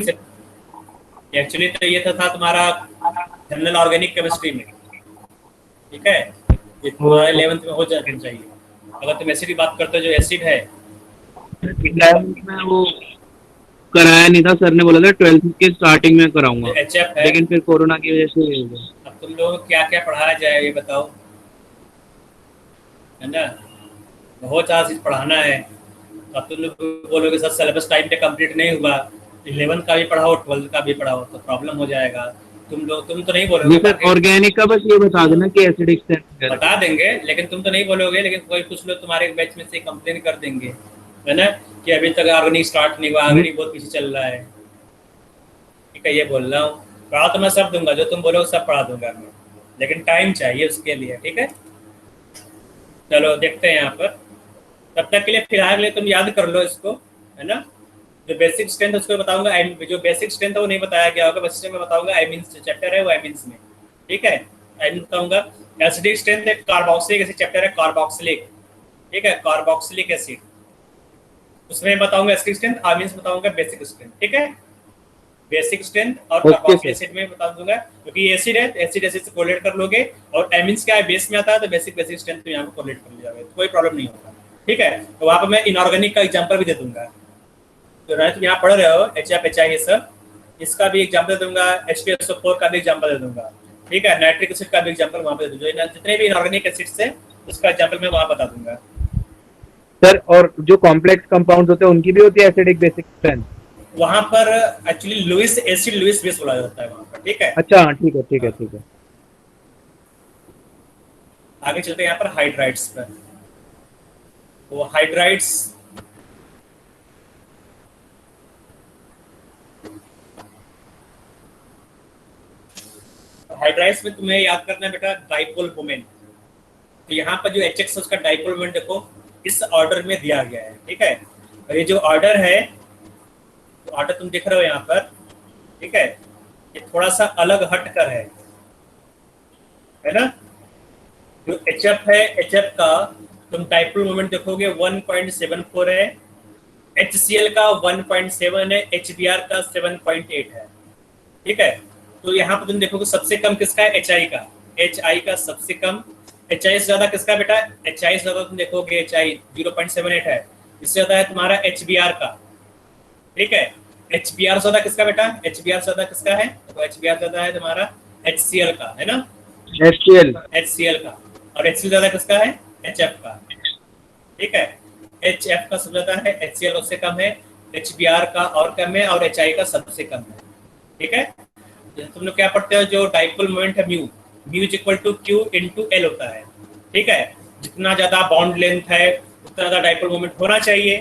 एक्चुअली तो ये था तुम्हारा जनरल ऑर्गेनिक केमिस्ट्री में, ठीक है। ये तुम्हारे 11th में हो जाना चाहिए। अगर तुम एसिड की बात करते हो, जो एसिड है 11th में वो कराया नहीं था, सर ने बोला था 12th के स्टार्टिंग में कराऊंगा, HF है, लेकिन फिर कोरोना की वजह से ये हो गया। अब तुम लोगों को क्या क्या पढ़ाया जाए ये बताओ, है ना। बहुत सारा चीज पढ़ाना है। अब तुम लोग बोलोगे सर सिलेबस टाइम पे कंप्लीट नहीं हुआ, 11th का भी पढ़ाओ 12th का भी पढ़ाओ, तो प्रॉब्लम हो जाएगा। तुम तो नहीं बोलोगे सर ऑर्गेनिक का बस ये बता देना कि एसिडिक स्ट्रेंथ बता देंगे, लेकिन तुम तो नहीं बोलोगे, लेकिन कोई कुछ लोग तुम्हारे बैच में से कंप्लेन कर देंगे, है ना, कि अभी तक ऑर्गेनिक स्टार्ट नहीं हुआ, ऑर्गेनिक बहुत पीछे चल रहा है, ठीक है, ये बोल रहा हूँ। पढ़ा तो मैं सब दूंगा, जो तुम बोलो सब पढ़ा दूंगा मैं, लेकिन टाइम चाहिए उसके लिए। ठीक है, चलो देखते हैं यहाँ पर। तब तक के लिए फिलहाल के लिए तुम याद कर लो इसको, है ना। जो बेसिक स्ट्रेंथ उसको बताऊंगा, जो बेसिक स्ट्रेंथ है वो नहीं बताया गया होगा, बस मैं बताऊंगा एमिन्स जो चैप्टर है वो एमिन्स में। ठीक है, एमिन्स बताऊंगा। एसिडिक स्ट्रेंथ एक कार्बोक्सिलिक एसिड चैप्टर है, कार्बोक्सिलिक। ठीक है, कार्बोक्सिलिक एसिड, उसमें बताऊंगा एसिडिक स्ट्रेंथ, एमिन्स बताऊंगा बेसिक स्ट्रेंथ। ठीक है, बेसिक स्ट्रेंथ और Okay, कार्बोक्सिलिक sir. एसिड में बता दूंगा, क्योंकि ये एसिड है, एसिड एसिड से कोरिलेट कर लोगे, और एमिन्स क्या है बेस में आता है, तो बेसिक स्ट्रेंथ तो यहाँ पे कोरिलेट कर लिया जाएगा, तो कोई प्रॉब्लम नहीं होगा। ठीक है, तो वहाँ पर मैं इनऑर्गेनिक का एग्जांपल भी दे दूंगा। तो तुम यहाँ पढ़ रहे हो HF HI ये सब, इसका भी एग्जांपल दे दूंगा, H2SO4 का भी एग्जांपल दे दूंगा। ठीक है, नाइट्रिक एसिड का भी एग्जांपल वहाँ पे दे दूंगा, जितने भी इनऑर्गेनिक एसिड्स है उसका एग्जांपल मैं वहाँ बता दूंगा। सर और जो कॉम्प्लेक्स कंपाउंड्स होते हैं उनकी भी होती है एसिडिक बेसिक स्ट्रेंथ? वहाँ पर actually Lewis acid Lewis base बोला जाता है वहाँ पर। ठीक है, अच्छा हाँ, ठीक है ठीक है ठीक है। आगे चलते हैं यहाँ पर हाइड्राइड्स पर। वो हाइड्राइड्स हाइड्राइड्स में तुम्हें याद करना है बेटा डाइपोल मोमेंट। तो यहाँ पर जो HX है उसका डाइपोल मोमेंट देखो इस ऑर्डर में दिया गया है। ठीक है, और ये जो ऑर्डर है, तो ऑर्डर तुम देख रहे हो यहाँ पर। ठीक है, ये थोड़ा सा अलग हट कर है ना। जो HF है, HF का तुम डाइपोल मोमेंट देखोगे 1.74 है, HCl का 1.7 है, HBr का 7.8 है। ठीक है, तो यहाँ पर तुम देखोगे सबसे कम किसका है, HI का। HI का सबसे कम, HI से ज्यादा किसका बेटा, HI से ज्यादा तुम देखोगे HI 0.78 है, इससे ज्यादा है तुम्हारा HBr का। ठीक है, HBr से ज्यादा किसका बेटा, HBr से ज्यादा किसका है, तो HBr से ज्यादा है तुम्हारा HCl का, है ना, HCl का। और HCl ज्यादा किसका है, HF का। ठीक है, HF का सबसे ज्यादा है, HCl उससे कम है, HBr का और कम है, और HI का सबसे कम है। ठीक है, तुम लोग क्या पढ़ते हो, जो डाइपोल मोमेंट है mu is equal to Q into L होता है। ठीक है, जितना ज्यादा बॉन्ड लेंथ है उतना ज्यादा डाइपोल मोमेंट होना चाहिए,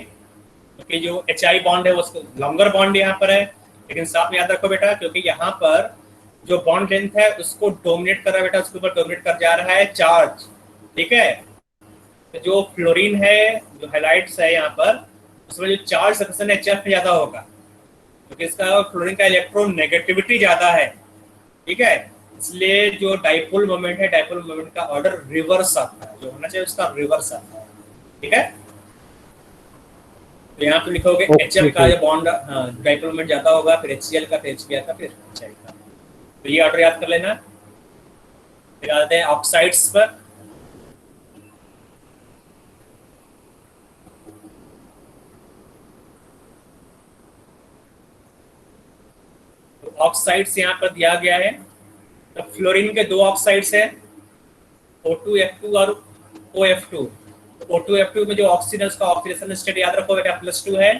क्योंकि जो HI बॉन्ड है वो लॉन्गर बॉन्ड यहाँ पर है। लेकिन साथ में याद रखो बेटा, क्योंकि यहाँ पर जो बॉन्ड लेंथ है उसको डोमिनेट कर रहा है बेटा, उसके ऊपर डोमिनेट कर जा रहा है चार्ज। ठीक है, तो जो फ्लोरीन है, जो हाइलाइट्स है यहाँ पर, उसमें जो चार्ज सक्सेशन HF में ज्यादा होगा, क्योंकि इसका फ्लोरीन का इलेक्ट्रॉन नेगेटिविटी ज्यादा है। ठीक है, इसलिए जो डाइपोल मोमेंट है, डाइपोल मोमेंट का ऑर्डर रिवर्स आता है, जो होना चाहिए उसका रिवर्स आता है। ठीक है, तो यहाँ पे लिखोगे HF का जो बॉन्ड डाइपोल मोमेंट ज्यादा होगा, फिर HCl का, फिर HBr का, फिर HI का। तो ये ऑर्डर याद कर लेना। फिर आते हैं ऑक्साइड्स पर। ऑक्साइड्स यहाँ पर दिया गया है, तो फ्लोरीन के दो ऑक्साइड्स है, O2F2 और OF2। O2F2 में जो ऑक्सीजन, उसका ऑक्सीडेशन स्टेट याद रखो बेटा +2 है,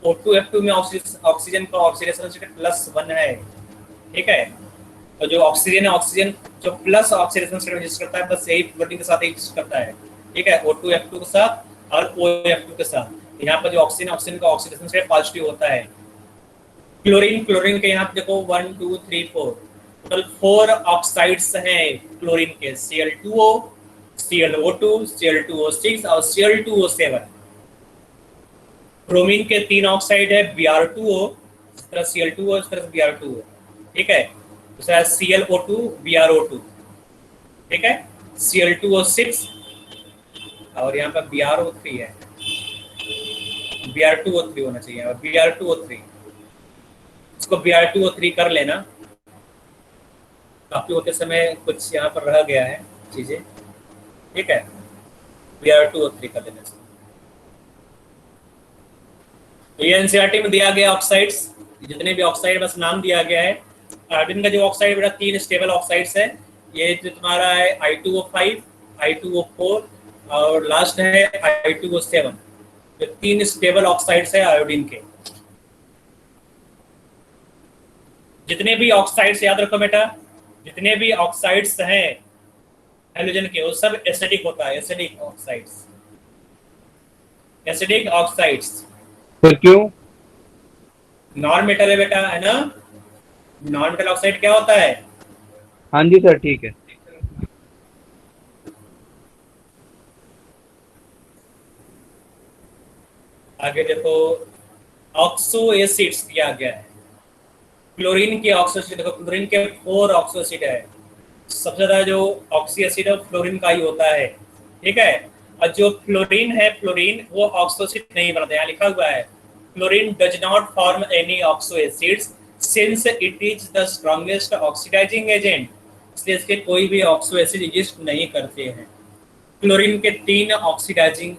O2F2 में ऑक्सीजन का ऑक्सीडेशन स्टेट +1 है। ठीक है, तो जो ऑक्सीजन है, ऑक्सीजन जो प्लस ऑक्सीडेशन स्टेट में एग्जिस्ट करता है, बस यही फ्लोरीन के साथ एग्जिस्ट करता है। ठीक है, O2F2 के साथ और OF2 के साथ। यहाँ पर जो ऑक्सीजन का ऑक्सीडेशन स्टेट पॉजिटिव होता है। क्लोरीन के यहाँ पे देखो 1 2 3 4 टोटल 4 ऑक्साइड्स हैं क्लोरीन के, Cl2O, ClO2, Cl2O6 और Cl2O7। ब्रोमीन के 3 ऑक्साइड है, Br2O, इस तरह Cl2O, इस तरह Br2O। ठीक है, दूसरा ClO2, BrO2। ठीक है, Cl2O6 और यहाँ पर BrO3 है, Br2O3 होना चाहिए, और Br2O3, इसको Br2O3 कर लेना। काफी होते समय कुछ यहाँ पर रह गया है चीजें। ठीक है, Br2O3 कर लेना। तो ये एनसीईआरटी में दिया गया ऑक्साइड्स, जितने भी ऑक्साइड बस नाम दिया गया है। आयोडीन का जो ऑक्साइड बेटा 3 स्टेबल ऑक्साइड्स है, ये जो तुम्हारा है I2O5, I2O4 और लास्ट है I2O7। जो 3 स्टेबल ऑक्साइड्स है आयोडीन के। जितने भी ऑक्साइड्स याद रखो बेटा, जितने भी ऑक्साइड्स हैं हैलोजन के, वो सब एसिडिक होता है, एसिडिक ऑक्साइड्स, एसिडिक ऑक्साइड्स। फिर क्यों? नॉन मेटल है बेटा, है ना, नॉन मेटल ऑक्साइड क्या होता है? हाँ जी सर, ठीक है। आगे देखो, ऑक्सो एसिड्स दिया गया है। क्लोरीन की ऑक्सो एसिड देखो, क्लोरीन के 4 ऑक्सो एसिड है। सबसे ज्यादा जो ऑक्सी एसिड है फ्लोरीन का ही होता है, ठीक है। और जो फ्लोरीन है, फ्लोरीन वो ऑक्सो एसिड नहीं बनाता, यहाँ लिखा हुआ है fluorine does not form any oxo acids since it is the strongest oxidising agent, इसलिए इसके कोई भी ऑक्सो एसिड एग्जिस्ट नहीं करते हैं। क्लोरीन के 3 ऑक्सीडाइजिंग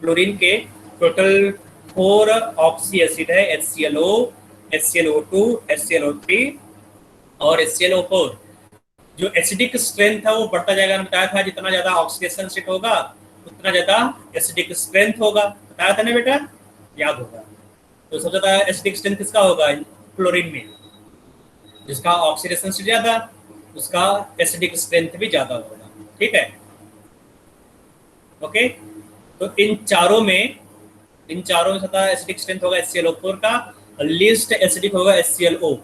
क्लोरीन के टोटल 4 ऑक्सी एसिड है, HClO, HClO2, HClO3 और HClO4। जो एसिडिक स्ट्रेंथ है वो बढ़ता जाएगा, मैंने बताया था जितना ज्यादा ऑक्सीडेशन स्टेट होगा उतना ज्यादा एसिडिक स्ट्रेंथ होगा, बताया था ना बेटा, याद होगा। तो सबसे ज्यादा एसिडिक स्ट्रेंथ किसका होगा? क्लोरीन में। जिसका ऑक्सीडेशन स्टेट ज्यादा उसका एसिडिक स्ट्रेंथ भी ज्यादा होगा, ठीक है। ओके, तो इन चारों में ज्यादा एसिडिक स्ट्रेंथ होगा HClO4 का, लीस्ट एसिडिक होगा HClO।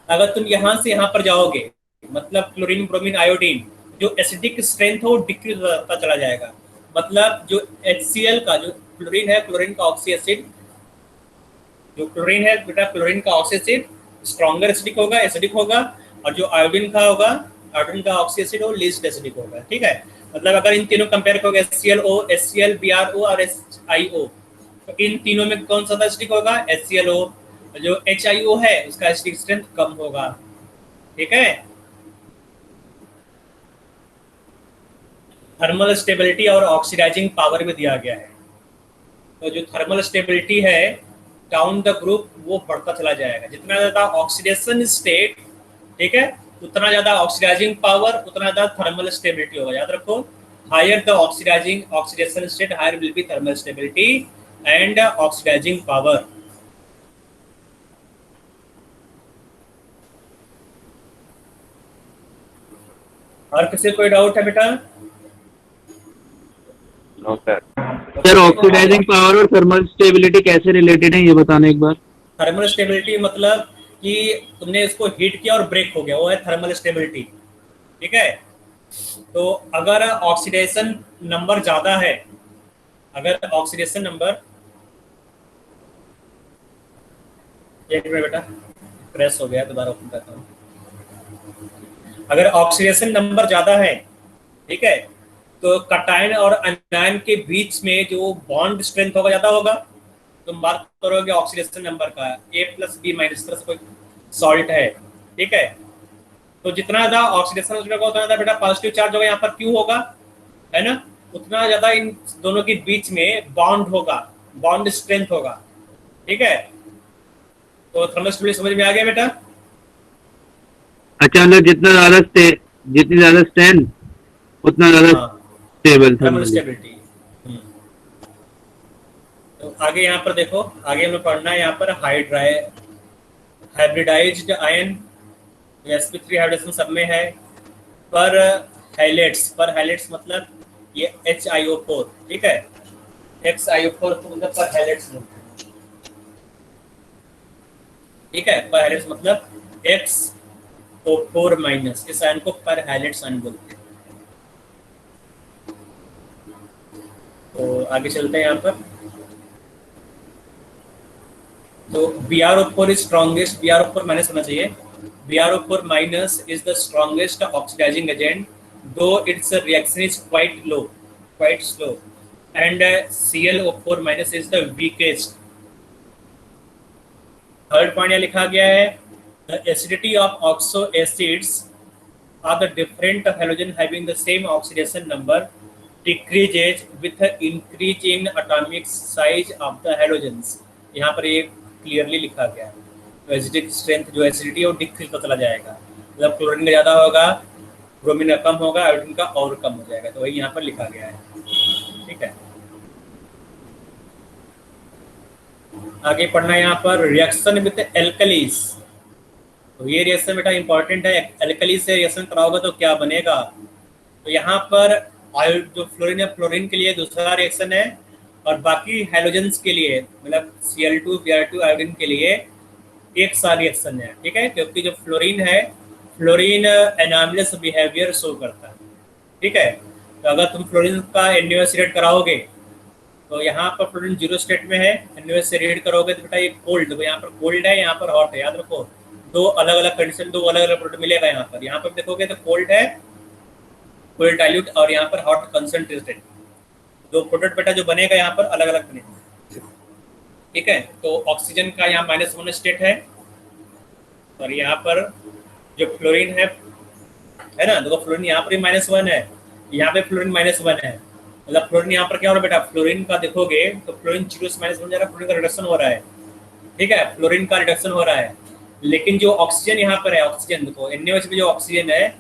अगर तुम यहाँ से यहाँ पर जाओगे, मतलब क्लोरीन, ब्रोमीन, आयोडीन, जो एसिडिक स्ट्रेंथ हो डिक्रीज होता चला जाएगा। मतलब जो HCl का, जो क्लोरीन है, क्लोरीन का ऑक्सी एसिड, जो क्लोरीन है बेटा, क्लोरीन का ऑक्सी एसिड स्ट्रॉन्गर एसिडिक होगा, और जो आयोडीन का होगा, आयोडीन का ऑक्सी एसिड हो लीस्ट एसिडिक होगा, ठीक है। मतलब अगर इन तीनों कंपेयर करोगे HClO, HCl, BrO और HIO, तो इन तीनों में कौन सा एसिडिक होगा? HClO। जो HIO है उसका एसिडिक स्ट्रेंथ कम होगा, ठीक है। थर्मल स्टेबिलिटी और ऑक्सीडाइजिंग पावर भी दिया गया है। तो जो थर्मल स्टेबिलिटी है डाउन द ग्रुप वो बढ़ता चला जाएगा, जितना ज्यादा ऑक्सीडेशन स्टेट, ठीक है, उतना ज्यादा ऑक्सीडाइजिंग पावर, उतना ज्यादा थर्मल स्टेबिलिटी होगा। याद रखो, higher the oxidation state higher will be thermal stability and oxidising power. और किसी कोई डाउट है बेटा? No sir. Sir oxidising power और थर्मल स्टेबिलिटी कैसे रिलेटेड है, ये बताना एक बार। थर्मल स्टेबिलिटी मतलब कि तुमने इसको हीट किया और ब्रेक हो गया, वो है थर्मल स्टेबिलिटी, ठीक है। तो अगर ऑक्सीडेशन नंबर ज्यादा है, अगर ऑक्सीडेशन नंबर, एक मिनट बेटा प्रेस हो गया, दोबारा ओपन करता हूँ। अगर ऑक्सीडेशन नंबर ज्यादा है, ठीक है, तो कटायन और अनायन के बीच में जो बॉन्ड स्ट्रेंथ होगा ज्यादा होगा। तुम बात करोगे ऑक्सीडेशन नंबर का, A+B- तरह से कोई सॉल्ट है, ठीक है, तो जितना ज्यादा ऑक्सीडेशन होगा उतना ज्यादा बेटा पॉजिटिव चार्ज होगा, यहाँ पर Q होगा, है ना, उतना ज्यादा इन दोनों के बीच में बॉन्ड होगा, बॉन्ड स्ट्रेंथ होगा, ठीक है। तो थर्मल स्टेबिलिटी समझ में आ गया बेटा? अच्छा, मतलब जितनी ज्यादा स्ट्रेंथ उतना ज्यादा हाँ, स्टेबल थर्मल स्टेबिलिटी। तो आगे यहाँ पर देखो, आगे हमें पढ़ना है यहाँ पर हाइब्रिडाइज्ड आयन, sp3 हाइब्रिडेशन सब में है, पर हैलेट्स मतलब ये HIO4, ठीक है, XIO4 तो मतलब पर हैलेट्स, ठीक है, पर हैलेट्स मतलब XO4-, इस आयन को पर हैलेट्स आयन बोलते हैं। तो आगे चलते हैं यहाँ पर। तो BrO4 इज स्ट्रॉन्गेस्ट, BrO4- होना चाहिए, BrO4- is the strongest oxidizing agent, though its reaction is quite slow, and ClO4- is the weakest. Third point यहाँ लिखा गया है, the acidity of oxo acids are the different halogen having the same oxidation number decreases with the increase in atomic size of the halogens। यहाँ पर ये क्लियरली लिखा गया है। तो एसिडिक स्ट्रेंथ जो एसिडिटी है वो डिक्रीज होता चला जाएगा, मतलब क्लोरीन का ज़्यादा होगा, ब्रोमीन का कम होगा, आयोडीन का और कम हो जाएगा। तो वही यहाँ पर लिखा गया है, ठीक है। आगे पढ़ना है यहाँ पर रिएक्शन विद एल्कलीज। तो ये रिएक्शन बेटा इंपॉर्टेंट है, एल्कली से रिएक्शन कराओगे तो क्या बनेगा। तो यहाँ पर जो फ्लोरीन है, फ्लोरीन के लिए दूसरा रिएक्शन है, और बाकी हैलोजेंस के लिए मतलब Cl2, Br2, आयोडीन के लिए एक सा रिएक्शन है, ठीक है, क्योंकि जो फ्लोरीन है, फ्लोरीन एनामिलस बिहेवियर शो करता है, ठीक है। तो अगर तुम फ्लोरीन का NaOH रेड कराओगे तो यहाँ पर फ्लोरीन 0 स्टेट में है, NaOH से रेड करोगे तो बेटा ये कोल्ड, तो यहाँ पर कोल्ड है, यहाँ पर हॉट है, याद रखो, दो अलग अलग कंडीशन, दो अलग अलग प्रोडक्ट मिलेगा यहाँ पर। यहाँ पर देखोगे तो कोल्ड है, कोल्ड डाइल्यूट, और यहाँ पर हॉट कंसंट्रेटेड, दो प्रोडक्ट बेटा जो बनेगा यहाँ पर अलग अलग बनेगा, ठीक है। तो ऑक्सीजन का यहाँ -1 स्टेट है, और यहाँ पर जो फ्लोरीन है ना, देखो फ्लोरीन यहाँ पर भी -1 है, यहाँ पे फ्लोरीन -1 है, मतलब फ्लोरीन यहाँ पर क्या हो रहा है बेटा, फ्लोरीन का देखोगे तो फ्लोरीन 0 से -1 जा रहा है, फ्लोरीन का रिडक्शन हो रहा है, ठीक है, फ्लोरीन का रिडक्शन हो रहा है। लेकिन जो ऑक्सीजन यहाँ पर है, ऑक्सीजन देखो NaOH में जो ऑक्सीजन है,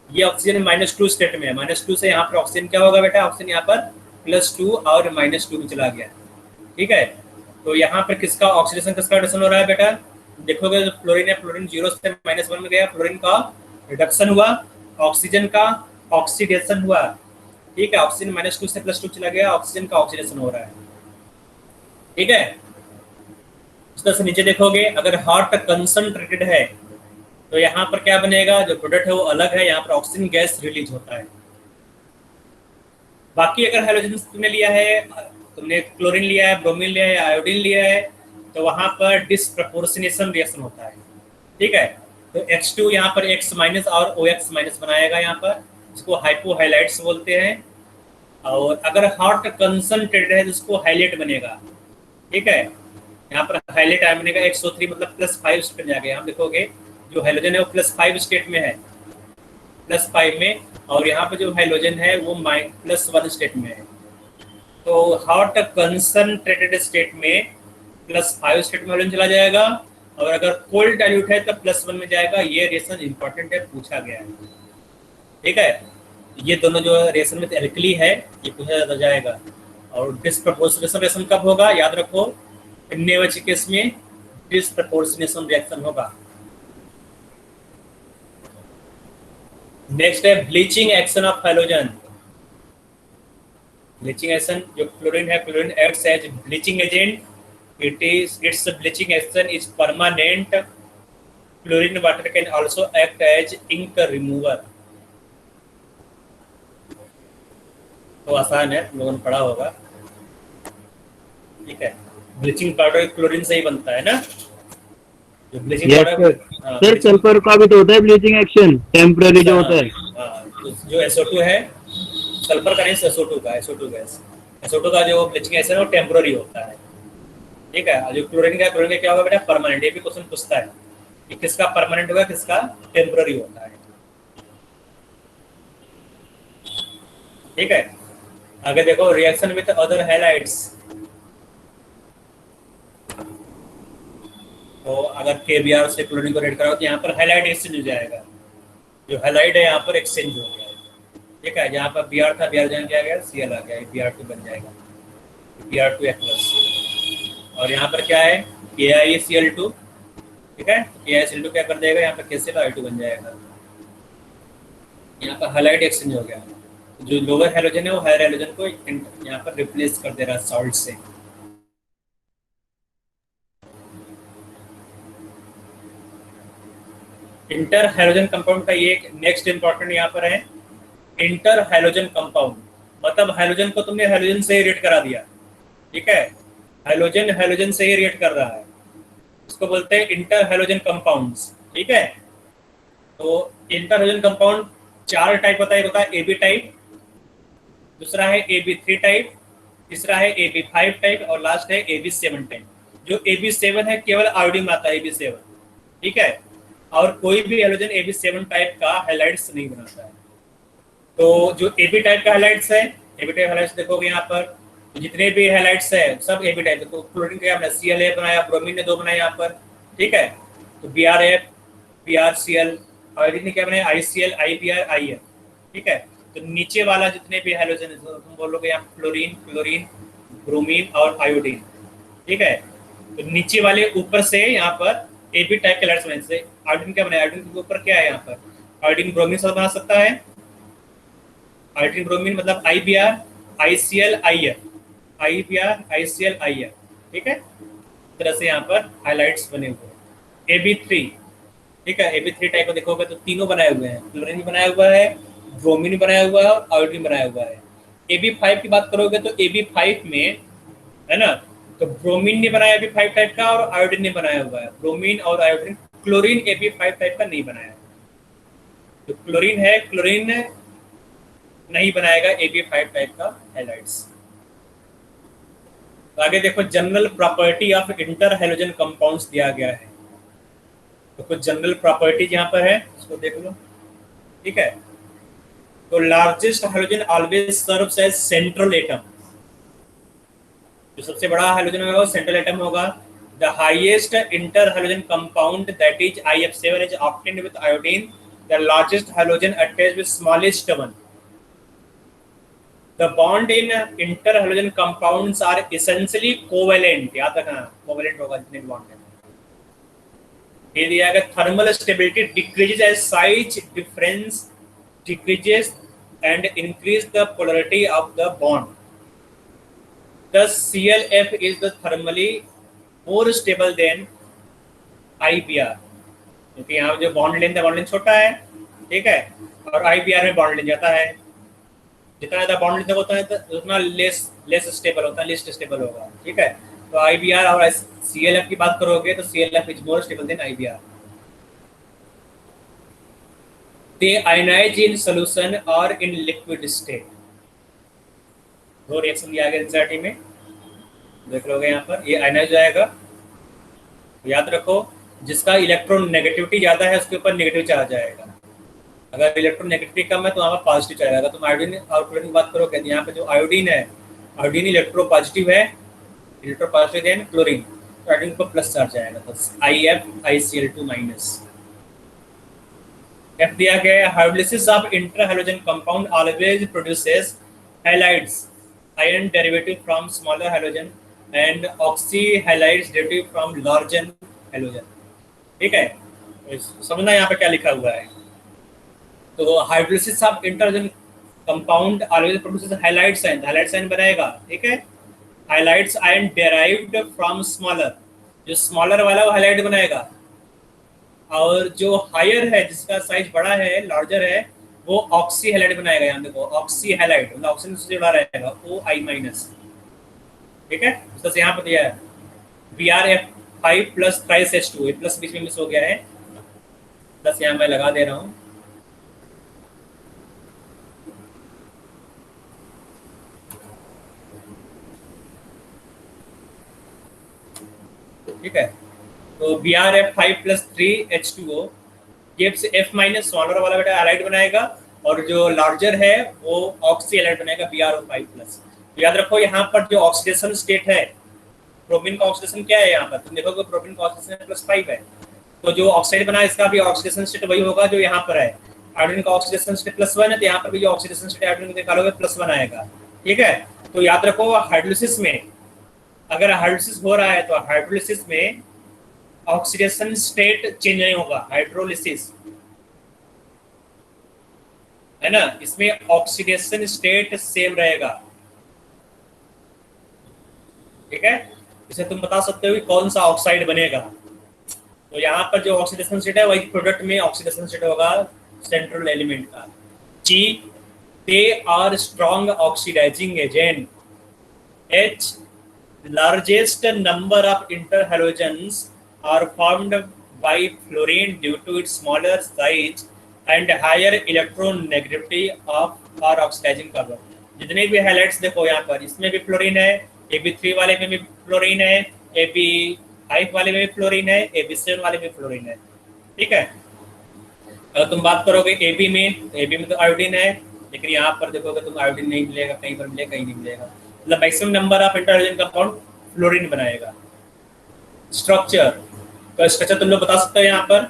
ये ऑक्सीजन -2 स्टेट में है, -2 से यहाँ पर ऑक्सीजन क्या होगा बेटा, ऑक्सीजन यहाँ पर +2 और -2 में चला गया, ठीक है। तो यहाँ पर किसका ऑक्सीडेशन, किसका रिडक्शन हो रहा है बेटा, देखोगे जो फ्लोरीन है, फ्लोरीन 0 से -1 में गया, फ्लोरीन का रिडक्शन हुआ, ऑक्सीजन का ऑक्सीडेशन हुआ, ठीक है, ऑक्सीजन -2 से +2 चला गया, ऑक्सीजन का ऑक्सीडेशन हो रहा है, ठीक है। इस तरह से नीचे देखोगे अगर हॉट कंसंट्रेटेड है तो यहाँ पर क्या बनेगा, जो प्रोडक्ट है वो अलग है, यहाँ पर ऑक्सीजन गैस रिलीज होता है। बाकी अगर हाइड्रोजन तुमने लिया है, तुमने क्लोरीन लिया है, ब्रोमीन लिया है, आयोडीन लिया है, तो वहां पर डिसप्रपोर्शनेशन रिएक्शन होता है, ठीक है। तो H2 यहाँ पर X- और OX- बनाएगा यहाँ पर, जिसको हाइपोहाइलाइट्स बोलते हैं। और अगर हॉट कंसंट्रेटेड है तो उसको हाइलाइट बनेगा, ठीक है। यहाँ पर हाइलाइट आयन बनेगा XO3, मतलब +5 स्टेट में जाएगा। यहाँ देखोगे जो हाइड्रोजन है वो +5 स्टेट में है, +5 में, और यहाँ पे जो हाइड्रोजन है वो +1 स्टेट में है। तो हॉट कंसंट्रेटेड स्टेट में +5 स्टेट में हाइड्रोजन चला जाएगा, और अगर कोल्ड डाइल्यूट है तो +1 में जाएगा। ये रिएक्शन इंपॉर्टेंट है, पूछा गया है, ठीक है। ये दोनों जो रिएक्शन में एल्कली है ये पूछा जाएगा। और डिसप्रपोर्शनेशन रिएक्शन कब होगा, याद रखो, NaOH केस में डिसप्रपोर्शनेशन रिएक्शन होगा। नेक्स्ट है bleaching action of halogen. Bleaching action, जो क्लोरीन है, chlorine acts as bleaching agent, its bleaching action is permanent. Chlorine water can also act as ink remover. तो आसान है, लोगों ने पढ़ा होगा, ठीक है। ब्लीचिंग पाउडर क्लोरीन से ही बनता है ना, जो ब्लीचिंग पाउडर। सर सल्फर का भी तो होता है ब्लीचिंग एक्शन, टेम्पररी जो होता है। तो जो SO2 है, सल्फर का नहीं, SO2 का, SO2 गैस, SO2 का जो ब्लीचिंग एक्शन है वो टेम्पररी होता है, ठीक है। जो क्लोरीन का क्या होगा बेटा, परमानेंट। ये भी क्वेश्चन पूछता है कि किसका परमानेंट होगा, किसका टेम्पररी होता है, ठीक है। आगे देखो रिएक्शन विद अदर हैलाइड्स। तो अगर KBr से क्लोरीन को रेड कराओ तो यहाँ पर हैलाइड एक्सचेंज हो जाएगा, जो हैलाइड है यहाँ पर एक्सचेंज हो गया है, ठीक है। जहाँ पर Br था, Br जान गया, Cl आ गया, Br2 बन जाएगा, Br2H+। और यहाँ पर क्या है, KiCl2, ठीक है। KiCl2 क्या कर देगा, यहाँ पर KCl2 बन जाएगा। यहाँ पर हैलाइड एक्सचेंज हो गया, जो लोअर हैलोजन है वो हायर हैलोजन को यहाँ पर रिप्लेस कर दे रहा है सॉल्ट से। इंटर हैलोजन कंपाउंड का ये नेक्स्ट इंपॉर्टेंट यहाँ पर है, इंटर हैलोजन कंपाउंड, मतलब हैलोजन को तुमने हैलोजन से ही रेट करा दिया, ठीक है। हैलोजन हैलोजन से ही रेट कर रहा है, इसको बोलते हैं इंटर हैलोजन कंपाउंड्स, ठीक है। तो इंटर हैलोजन कंपाउंड 4 टाइप होता है, एक होता है AB टाइप, दूसरा है AB3 टाइप, तीसरा है AB5 टाइप, और लास्ट है AB7 टाइप। जो AB7 है केवल आयोडीन में आता है, AB7, ठीक है। और कोई भी हैलोजन AB7 टाइप का हैलाइड्स नहीं बनाता है। तो जो AB टाइप का हैलाइड्स है, AB टाइप हैलाइड्स देखोगे यहाँ पर जितने भी हैलाइड्स है सब AB टाइप। देखो क्लोरीन का हमने Cl बनाया, ब्रोमीन ने 2 बनाया यहाँ पर, ठीक है। तो BrF, BrCl, आयोडीन ने क्या बनाया, ICl, IBr, IF, ठीक है। तो नीचे वाला जितने भी हैलोजन है तुम बोलोगे यहाँ फ्लोरीन, क्लोरीन, ब्रोमीन और आयोडीन, ठीक है। तो नीचे वाले ऊपर से यहाँ पर AB टाइप के हैलाइड्स बने, से आयोडीन क्या बनाया, आयोडीन के ऊपर क्या है यहाँ पर, आयोडीन ब्रोमीन से बना सकता है, आयोडीन ब्रोमीन मतलब IBr, ICl, IF, IBr, ICl, IF, ठीक है। इस तरह से यहाँ पर हाइलाइट्स बने हुए हैं। AB3, ठीक है। AB3 टाइप को देखोगे तो तीनों बनाए हुए हैं, क्लोरीन भी बनाया हुआ है, ब्रोमीन भी बनाया हुआ है और आयोडीन बनाया हुआ है। AB5 की बात करोगे तो AB5 में, है ना, तो ब्रोमीन ने बनाया AB5 टाइप का और आयोडीन ने बनाया हुआ है। ब्रोमीन और आयोडीन, क्लोरीन AB5 टाइप का नहीं बनाया। तो क्लोरीन है, क्लोरीन नहीं बनाएगा AB5 टाइप का हैलाइड्स। तो आगे देखो, general property of inter halogen compounds दिया गया है। तो कुछ जनरल प्रॉपर्टी यहाँ पर है, इसको देख लो, ठीक है। तो largest halogen always serves as central atom, जो सबसे बड़ा हैलोजन होगा वो सेंट्रल एटम होगा। The highest inter halogen compound that is IF7 is obtained with iodine, the largest halogen attached with smallest one. The bond in interhalogen compounds are essentially covalent, याद रखना covalent होगा जितने भी bond हैं। ये दिया गया, thermal stability decreases as size difference decreases and increase the polarity of the bond. Thus ClF is the thermally more stable than IBr, क्योंकि यहाँ जो bond लेंथ छोटा है, ठीक है, और IBr में bond लेंथ जाता है। जितना ज्यादा बॉन्ड लेंथ होता है तो उतना लेस स्टेबल होता है, लिस्ट स्टेबल होगा, ठीक है। तो IBr और ClF की बात करोगे तो ClF is more stable than IBr। They ionise in solution और इन लिक्विड स्टेट। दो रिएक्शन दिया गया एनसीईआरटी में, देख लोगे यहाँ पर, ये आयनाइज जाएगा। याद रखो, जिसका इलेक्ट्रॉन नेगेटिविटी ज्यादा है उसके ऊपर नेगेटिव चार्ज आएगा, अगर इलेक्ट्रॉन नेगेटिविटी कम है तो वहाँ पर पॉजिटिव चलेगा। तुम आयोडीन और क्लोरीन की बात करोगे तो यहाँ पे जो आयोडीन है, आयोडीन इलेक्ट्रो पॉजिटिव है, इलेक्ट्रो पॉजिटिव देन क्लोरीन, तो आयोडीन को प्लस चार्ज आएगा, तो IfICl2-। F दिया गया है, hydrolysis of interhalogen compound always produces halides ion derivative from smaller halogen and oxy halides derivative from larger halogen, ठीक है। समझना यहाँ पे क्या लिखा हुआ है। तो hydrolysis of interhalogen compound always produces halides ion, halides ion बनाएगा, ठीक है। Halides ion derived from smaller, जो स्मॉलर वाला वो हैलाइड बनाएगा, और जो हायर है जिसका साइज बड़ा है, लार्जर है, वो ऑक्सी हैलाइड बनाएगा। यहाँ देखो, ऑक्सी हैलाइड मतलब ऑक्सीजन से जुड़ा रहेगा, OI-, ठीक है। तो यहाँ पर दिया है Br(F)5 plus thrice H2, plus बीच में मिस हो गया है, प्लस यहाँ मैं लगा दे रहा हूँ। ठीक है, तो Br(F)5 plus 3H2O gives F- smaller वाला बेटा हैलाइड बनाएगा, और जो लार्जर है वो ऑक्सी हैलाइड बनाएगा BrO5 प्लस। तो याद रखो, यहाँ पर जो ऑक्सीडेशन स्टेट है, प्रोपीन का ऑक्सीडेशन क्या है, यहाँ पर तुम देखोगे प्रोपीन का ऑक्सीडेशन +5 है, तो जो ऑक्साइड बना है इसका भी ऑक्सीडेशन स्टेट वही होगा जो यहाँ पर है। आयोडीन का ऑक्सीडेशन स्टेट +1 है, तो यहाँ पर भी जो ऑक्सीडेशन स्टेट आयोडीन को निकालोगे +1 आएगा, ठीक है। तो याद रखो, हाइड्रोलिसिस में अगर हाइड्रोलिसिस हो रहा है तो हाइड्रोलिसिस में ऑक्सीडेशन स्टेट चेंज नहीं होगा, हाइड्रोलिसिस है ना, इसमें ऑक्सीडेशन स्टेट सेम रहेगा, ठीक है। इसे तुम बता सकते हो कि कौन सा ऑक्साइड बनेगा। तो यहाँ पर जो ऑक्सीडेशन स्टेट है वही प्रोडक्ट में ऑक्सीडेशन स्टेट होगा सेंट्रल एलिमेंट का। G, they are strong oxidizing agent। H, largest number of interhalogens are formed by fluorine due to its smaller size and higher electron negativity of or oxidizing carbon। जितने भी हाइलाइट्स देखो यहाँ पर, इसमें भी फ्लोरीन है, AB3 वाले में भी फ्लोरीन है, AB5 वाले में भी फ्लोरीन है, AB7 वाले में फ्लोरीन है, ठीक है। अगर तुम बात करोगे AB में, तो AB में तो आयोडीन है, लेकिन यहाँ पर देखोगे तुम आयोडीन नहीं मिलेगा, कहीं पर मिलेगा, कहीं नहीं मिलेगा। मतलब maximum number of interhalogen compound fluorine बनाएगा। स्ट्रक्चर, तो स्ट्रक्चर तुम लोग बता सकते हो यहाँ पर,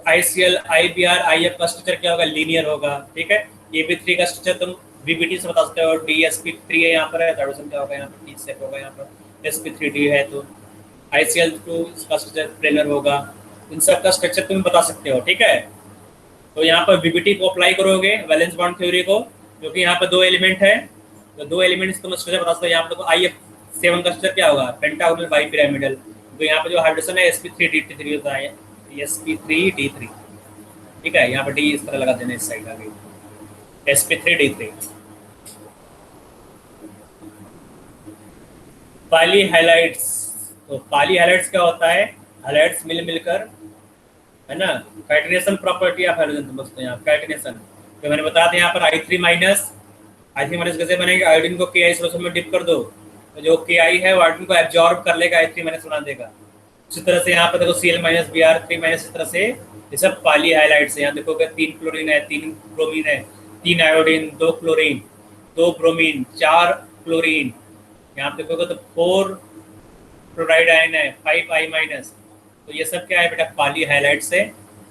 ICl, IBr, IF का स्ट्रक्चर क्या होगा, लीनियर होगा, ठीक है। AB3 का स्ट्रक्चर तुम VBT से बता सकते हो, DsP3 है यहाँ पर, है हाइड्रोजन क्या होगा यहाँ पर, T सेट होगा यहाँ पर, sp3d है, तो ICl2 इसका स्ट्रक्चर प्लेनर होगा। इन सब का स्ट्रक्चर तुम बता सकते हो, ठीक है। तो यहाँ पर VBT को अप्लाई करोगे वैलेंस बॉन्ड थ्योरी को, क्योंकि यहाँ पर 2 एलिमेंट है, तो 2 एलिमेंट्स तुम स्ट्रक्चर बता सकते हो। यहाँ पर देखो IF7 का स्ट्रक्चर क्या होगा, पेंटागोनल बाइपिरामिडल। तो यहाँ पे जो हाइड्रोजन है sp3d3 होता है, sp3d3, ठीक है। यहाँ पर डी इस तरह लगा देना इस साइड आगे, sp3d3। पाली हाइलाइट्स, तो पाली हाइलाइट्स क्या होता है? हाइलाइट्स मिलकर, है ना, काइटिनेशन प्रॉपर्टी ऑफ हाइड्रोजन समझते हैं आप, काइटिनेशन। तो मैंने बताया था यहाँ पर I3 माइनस कैसे बनेगा? आयोडीन को KI सोल्यूशन में डिप कर दो, तो जो KI है वो आयोडीन को एब्जॉर्ब कर लेगा, I3 माइनस बना देगा। इसी तरह से यहाँ पर देखो Cl माइनस Br3 माइनस, इस तरह से ये सब पाली हाइलाइट्स है। यहाँ देखोगे 3 क्लोरीन है, 3 ब्रोमीन है, 3 आयोडीन, 2 क्लोरीन, 2 ब्रोमीन, 4 क्लोरीन। यहाँ पे देखोगे तो 4 क्लोराइड आयन है, 5 I माइनस। तो ये सब क्या है बेटा? पाली हाइलाइट्स है।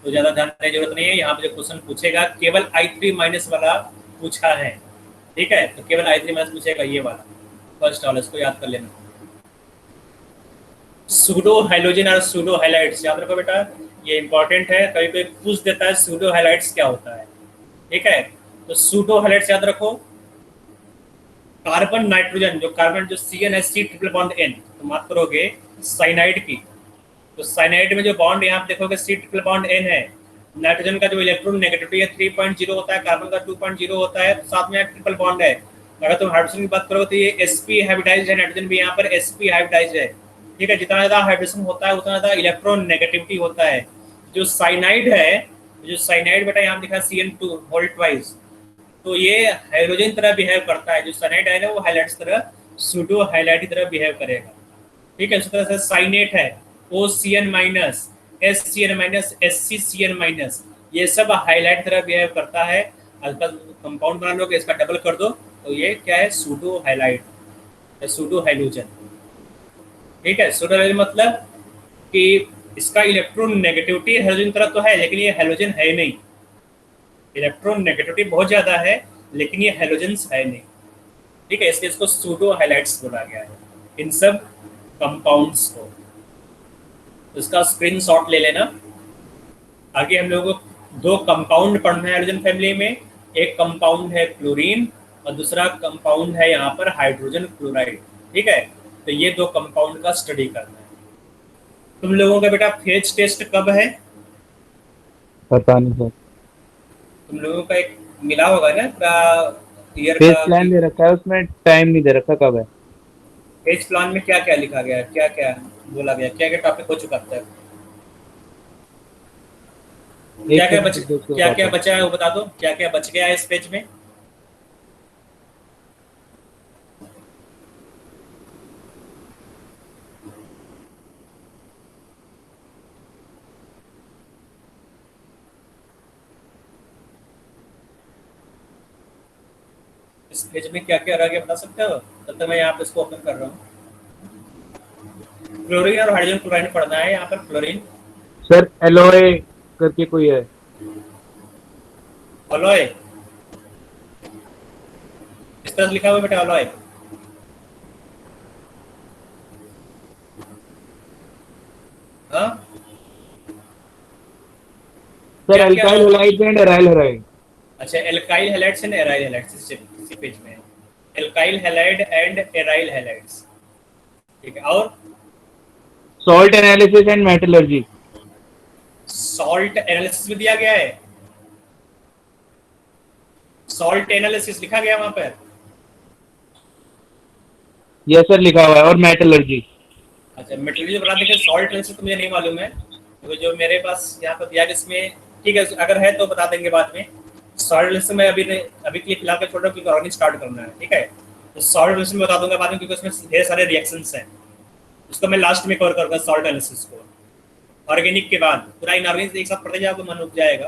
तो ज़्यादा ध्यान देने की जरूरत नहीं है। यहाँ पे जो क्वेश्चन पूछेगा केवल I3 माइनस वाला पूछा है, ठीक है। तो केवल I3 माइनस पूछेगा, ये वाला फर्स्ट वाला, इसको याद कर लेना। सूडो हाइलोजन और सूडो हाइलाइट्स याद रखो बेटा, ये इंपॉर्टेंट है। कभी कोई पूछ देता है सूडो हाइलाइट्स क्या होता है, ठीक है। तो सूडो हाइलाइट्स याद रखो, कार्बन नाइट्रोजन, जो कार्बन जो CnH3 ट्रिपल बॉन्ड N, तो बात करोगे साइनाइड की, तो साइनाइड में जो बॉन्ड यहाँ पे देखोगे C ट्रिपल बॉन्ड N है। नाइट्रोजन का जो इलेक्ट्रॉन नेगेटिविटी है 3.0 होता है, कार्बन का 2.0 होता है, तो साथ में ट्रिपल बॉन्ड है। अगर तुम हाइड्रोजन की बात करोगे तो ये sp हाइब्रिडाइज्ड है, नाइट्रोजन भी यहाँ पर sp हाइब्रिडाइज्ड है, ठीक है। जितना ज्यादा हाइड्रोजन होता है उतना ज्यादा इलेक्ट्रॉन नेगेटिविटी होता है। जो साइनाइड है, जो साइनाइड बेटा यहाँ दिखा CN2 वोल्ट वाइज, तो ये हाइड्रोजन तरह बिहेव करता है। जो साइनाइड है ना वो हाइलाइट्स तरह, सूडो हाइलाइट की तरह बिहेव करेगा, ठीक है। इसी तरह से साइनेट है, OCN minus, SCN minus, SCCN minus, ये सब हाइलाइट तरह बिहेव करता है। अल्फा कंपाउंड बना लोगे, इसका डबल कर दो, तो ये क्या है? सूडो हाइलाइट, सूडो हाइलोजन, ठीक है। सूडो हाइलोजन मतलब कि इसका इलेक्ट्रॉन नेगेटिविटी हाइड्रोजन तरह तो है, लेकिन ये हाइलोजन है नहीं। इलेक्ट्रॉन नेगेटिविटी बहुत ज्यादा है, लेकिन ये हाइलोजन्स है नहीं, ठीक है। इसलिए इसको सूडो हाइलाइट्स बोला गया है इन सब कंपाउंड्स को। तो इसका स्क्रीनशॉट ले लेना। आगे हम लोगों को 2 कंपाउंड पढ़ना है हाइड्रोजन फैमिली में। एक कंपाउंड है क्लोरीन और दूसरा कंपाउंड है यहाँ पर हाइड्रोजन क्लोराइड, ठीक है। तो ये 2 कंपाउंड का स्टडी करना है। तुम लोगों का बेटा फेज टेस्ट कब है? पता नहीं सर, तुम लोगों का एक मिला होगा ना पूरा ईयर फेज का। प्लान दे रखा है, उसमें टाइम नहीं दे रखा कब है। फेज प्लान में क्या क्या लिखा गया है, क्या क्या बोला गया, क्या क्या टॉपिक हो चुका अब तक, क्या क्या बचा है वो बता दो, क्या क्या बच गया है इस पेज में? इस पेज में क्या क्या रह गया बता सकते हो? तब तक मैं यहाँ पे इसको ओपन कर रहा हूँ। क्लोरीन और हाइड्रोजन क्लोराइड पढ़ना है यहाँ पर। क्लोरीन सर एलॉय करके कोई है, अलॉय इस तरह से लिखा हुआ है बेटा, अलॉय। हाँ sir alkyl halides and aryl halide. अच्छा, alkyl halides and aryl halides इसी पेज में है। Alkyl halide and aryl halides, ठीक है। और salt analysis and metallurgy. Salt analysis भी दिया गया है, सॉल्ट एनालिसिस लिखा गया वहां पर। यस सर लिखा हुआ है, और मेटलर्जी। अच्छा, मेटलर्जी बता देंगे। सॉल्ट एनालिसिस तो मुझे नहीं मालूम है, तो जो मेरे पास यहाँ पर दिया इसमें, ठीक है, अगर है तो बता देंगे बाद में। सॉल्ट एनालिसिस में अभी के लिए फिलहाल के छोड़ रहा हूँ क्योंकि ऑर्गेनिक स्टार्ट करना है, ठीक है। तो सॉल्ट एनालिसिस में बता दूंगा बाद में, क्योंकि उसमें ढेर सारे रिएक्शंस हैं। उसको मैं लास्ट में कवर करूंगा सॉल्ट एनालिसिस को। ऑर्गेनिक के बाद पूरा इनऑर्गेनिक एक साथ पढ़ते जाओ तो मन रुक जाएगा।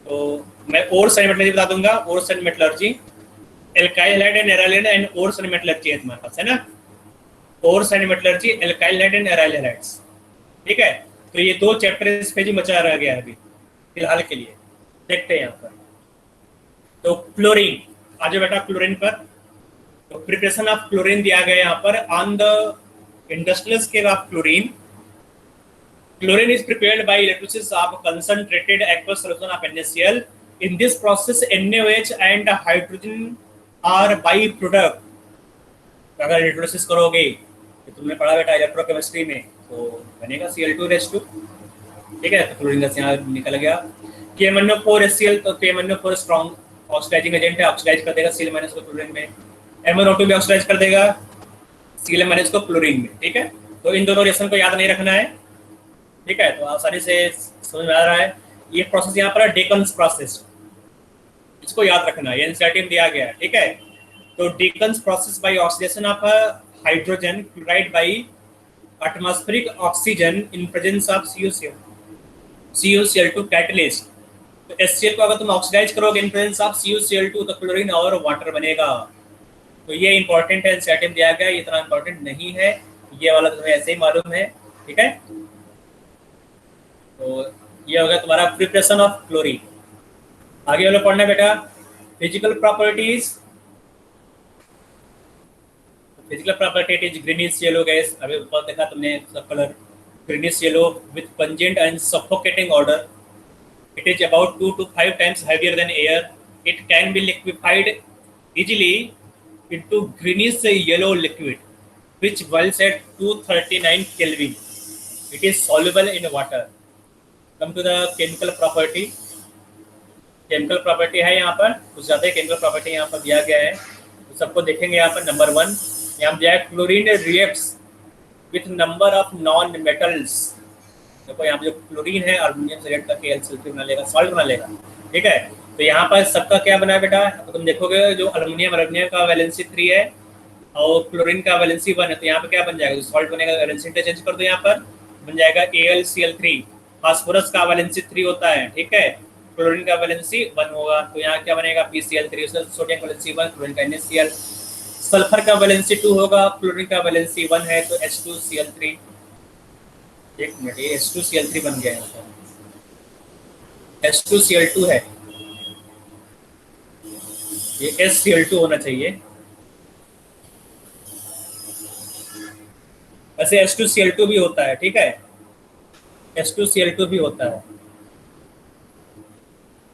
तो मैं ओर्स एंड मेटलर्जी बता दूंगा, ores and metallurgy, alkyl halide and aryl halide and ores and metallurgy है तुम्हारे पास, है ना। Ores and metallurgy, alkyl halide and aryl halides, ठीक है। तो ये 2 चैप्टर इस पेज में बचा रह गया है अभी फिलहाल के लिए। देखते हैं यहाँ पर। तो क्लोरीन, आज बेटा क्लोरीन पर। तो प्रिपरेशन ऑफ क्लोरीन दिया गया यहाँ पर। On the industrial scale of chlorine, chlorine is prepared by electrolysis of concentrated aqueous solution of NaCl. In this process NaOH and hydrogen are byproduct। अगर इलेक्ट्रोलिसिस करोगे, तो तुमने पढ़ा बेटा इलेक्ट्रोकेमिस्ट्री में, तो बनेगा Cl2H2, ठीक है, तो क्लोरीन गैस यहाँ निकल गया। KMnO4 तो KMnO4 स्ट्रॉन्ग ऑक्सीडाइजिंग एजेंट है, ऑक्सीडाइज कर देगा Cl- को क्लोरीन में। MnO2 भी ऑक्सीडाइज कर देगा Cl- को क्लोरीन में। ठीक है, तो इन दोनों रिएक्शन को याद नहीं रखना है। ठीक है, तो आसानी से समझ में आ रहा है। ये प्रोसेस यहाँ पर डेकन्स प्रोसेस, इसको याद रखना है, एनसीईआरटी में दिया गया है। ठीक है, तो Deacon's process by oxidation of hydrogen chloride by atmospheric oxygen in presence of CuCl2 catalyst. तो HCl को अगर तुम ऑक्सीडाइज करोगे इन प्रेजेंस ऑफ CuCl2 तो क्लोरीन और वाटर बनेगा। तो ये इंपॉर्टेंट है, एनसीईआरटी में दिया गया, ये इतना इंपॉर्टेंट नहीं है, ये वाला तुम्हें ऐसे ही मालूम है। ठीक है, तो ये होगा तुम्हारा प्रिपरेशन ऑफ क्लोरीन। आगे वाला पढ़ना बेटा, physical properties. Physical property is greenish yellow gas, अभी ऊपर देखा तुमने सब colour, greenish yellow with pungent and suffocating order. It is about 2 to 5 times heavier than air. It can be liquefied easily into greenish yellow liquid which boils at 239 Kelvin. It is soluble in water. Come to the chemical property. Chemical property है यहाँ पर, कुछ ज़्यादा केमिकल प्रॉपर्टी यहाँ पर दिया गया है, तो सबको देखेंगे। यहाँ पर नंबर 1 यहाँ दिया है, chlorine reacts with number of non metals. देखो यहाँ पर जो क्लोरीन है अल्मीनियम से रिएक्ट करके Al बना लेगा, सॉल्ट बना लेगा। ठीक है, तो यहाँ पर सबका क्या बना है बेटा, तो तुम देखोगे जो अल्मीनियम का वैलेंसी 3 है और क्लोरीन का वैलेंसी 1 है, तो यहाँ पर क्या बन जाएगा, जो सॉल्ट बनेगा वैलेंसी इंटरचेंज कर दो, यहाँ पर बन जाएगा AlCl3। फास्फोरस का वैलेंसी 3 होता है, ठीक है, क्लोरीन का वैलेंसी 1 होगा, तो यहाँ क्या बनेगा PCl3, सोडियम का वैलेंसी 1, क्लोरीन का NaCl। सल्फर का वैलेंसी 2 होगा, क्लोरीन का वैलेंसी 1 है, तो H2Cl3। एक मिनट, ये H2Cl3 बन गया है, H2Cl2 है, ये HCl2 होना चाहिए। वैसे H2Cl2 भी होता है, ठीक है, H2Cl2 भी होता है।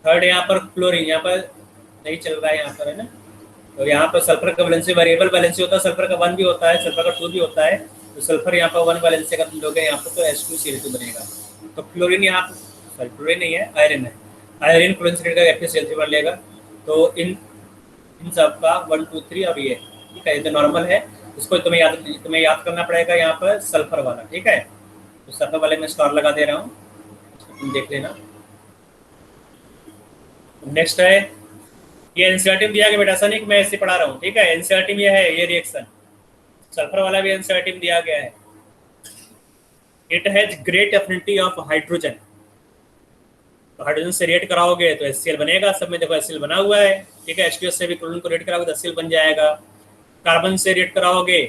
थर्ड यहाँ पर क्लोरीन, यहाँ पर नहीं चल रहा है, यहाँ पर है ना, तो यहाँ पर सल्फर का वैलेंसी वेरिएबल वैलेंसी होता है, सल्फर का 1 भी होता है, सल्फर का 2 भी होता है, तो सल्फर यहाँ पर 1 वैलेंसी का तुम लोगे यहाँ पर, तो H2Cl2 बनेगा। तो क्लोरीन यहाँ पर क्लोरीन नहीं है, आयरन है, आयरन क्लोरीन से का FeCl3 बन लेगा। तो इन सब का 1 2 3 अब ये, ठीक है, ये तो नॉर्मल है, इसको तुम्हें याद करना पड़ेगा यहाँ पर सल्फर वाला। ठीक है, तो सल्फर वाले में स्टार लगा दे रहा हूँ, तुम देख लेना। नेक्स्ट है, ये एनसीईआरटी में दिया गया बेटा, ऐसा नहीं कि मैं ऐसे पढ़ा रहा हूँ। ठीक है, एनसीईआरटी में है ये रिएक्शन, सल्फर वाला भी एनसीईआरटी में दिया गया है। It has great affinity of hydrogen, तो हाइड्रोजन से रिएक्ट कराओगे तो HCl बनेगा, सब में देखो HCl बना हुआ है। ठीक है, H2S से भी क्लोरीन को रिएक्ट कराओगे तो HCl बन जाएगा। कार्बन से रिएक्ट कराओगे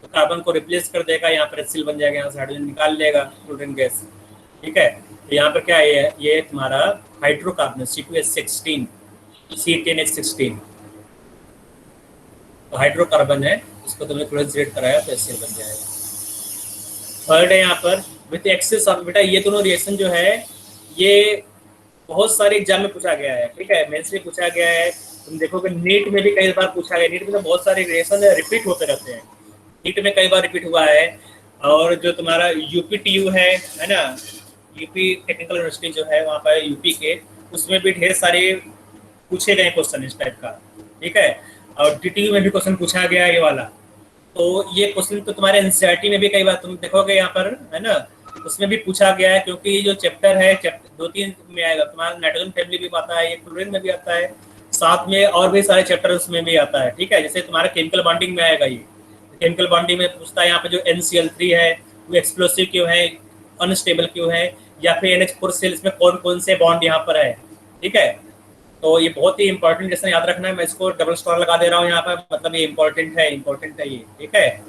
तो कार्बन को रिप्लेस कर देगा, यहाँ पर HCl बन जाएगा, यहाँ से हाइड्रोजन निकाल लेगा क्लोरीन गैस। ठीक है, तो यहाँ पर क्या है, ये तुम्हारा हाइड्रोकार्बन C2H16 C10H16, तो हाइड्रोकार्बन है, इसको तुमने क्लोरीन से रिएक्ट कराया तो HCl बन जाएगा। थर्ड है यहाँ पर विथ एक्सेस ऑफ, बेटा ये दोनों रिएक्शन जो है ये बहुत सारे एग्जाम में पूछा गया है। ठीक है, मेंस में पूछा गया है, तुम देखोगे नीट में भी कई बार पूछा गया, नीट में तो बहुत सारे रिएक्शन रिपीट होते रहते हैं, नीट में कई बार रिपीट हुआ है। और जो तुम्हारा UPTU है ना, यूपी टेक्निकल यूनिवर्सिटी जो है वहाँ पर यूपी के, उसमें भी ढेर सारे पूछे गए क्वेश्चन इस टाइप का। ठीक है, और DTU में भी क्वेश्चन पूछा गया ये वाला, तो ये क्वेश्चन तो तुम्हारे एनसीईआरटी में भी कई बार तुम देखोगे यहाँ पर, है ना, उसमें भी पूछा गया है, क्योंकि जो चैप्टर है 2-3 में आएगा, तुम्हारा नाइट्रोजन फैमिली भी आता है, ये क्लोरीन में भी आता है, साथ में और भी सारे चैप्टर उसमें भी आता है। ठीक है, जैसे तुम्हारा केमिकल बॉन्डिंग में आएगा, ये केमिकल बॉन्डिंग में पूछता है यहाँ पे जो NCl3 है वो एक्सप्लोसिव क्यों है, अनस्टेबल क्यों है, या फिर NH4 सेल, इसमें कौन कौन से बॉन्ड यहाँ पर है। ठीक है, तो ये बहुत ही इंपॉर्टेंट लेसन याद रखना है, मैं इसको डबल स्टार लगा दे रहा हूँ यहाँ पर, मतलब ये इंपॉर्टेंट है ये। ठीक है,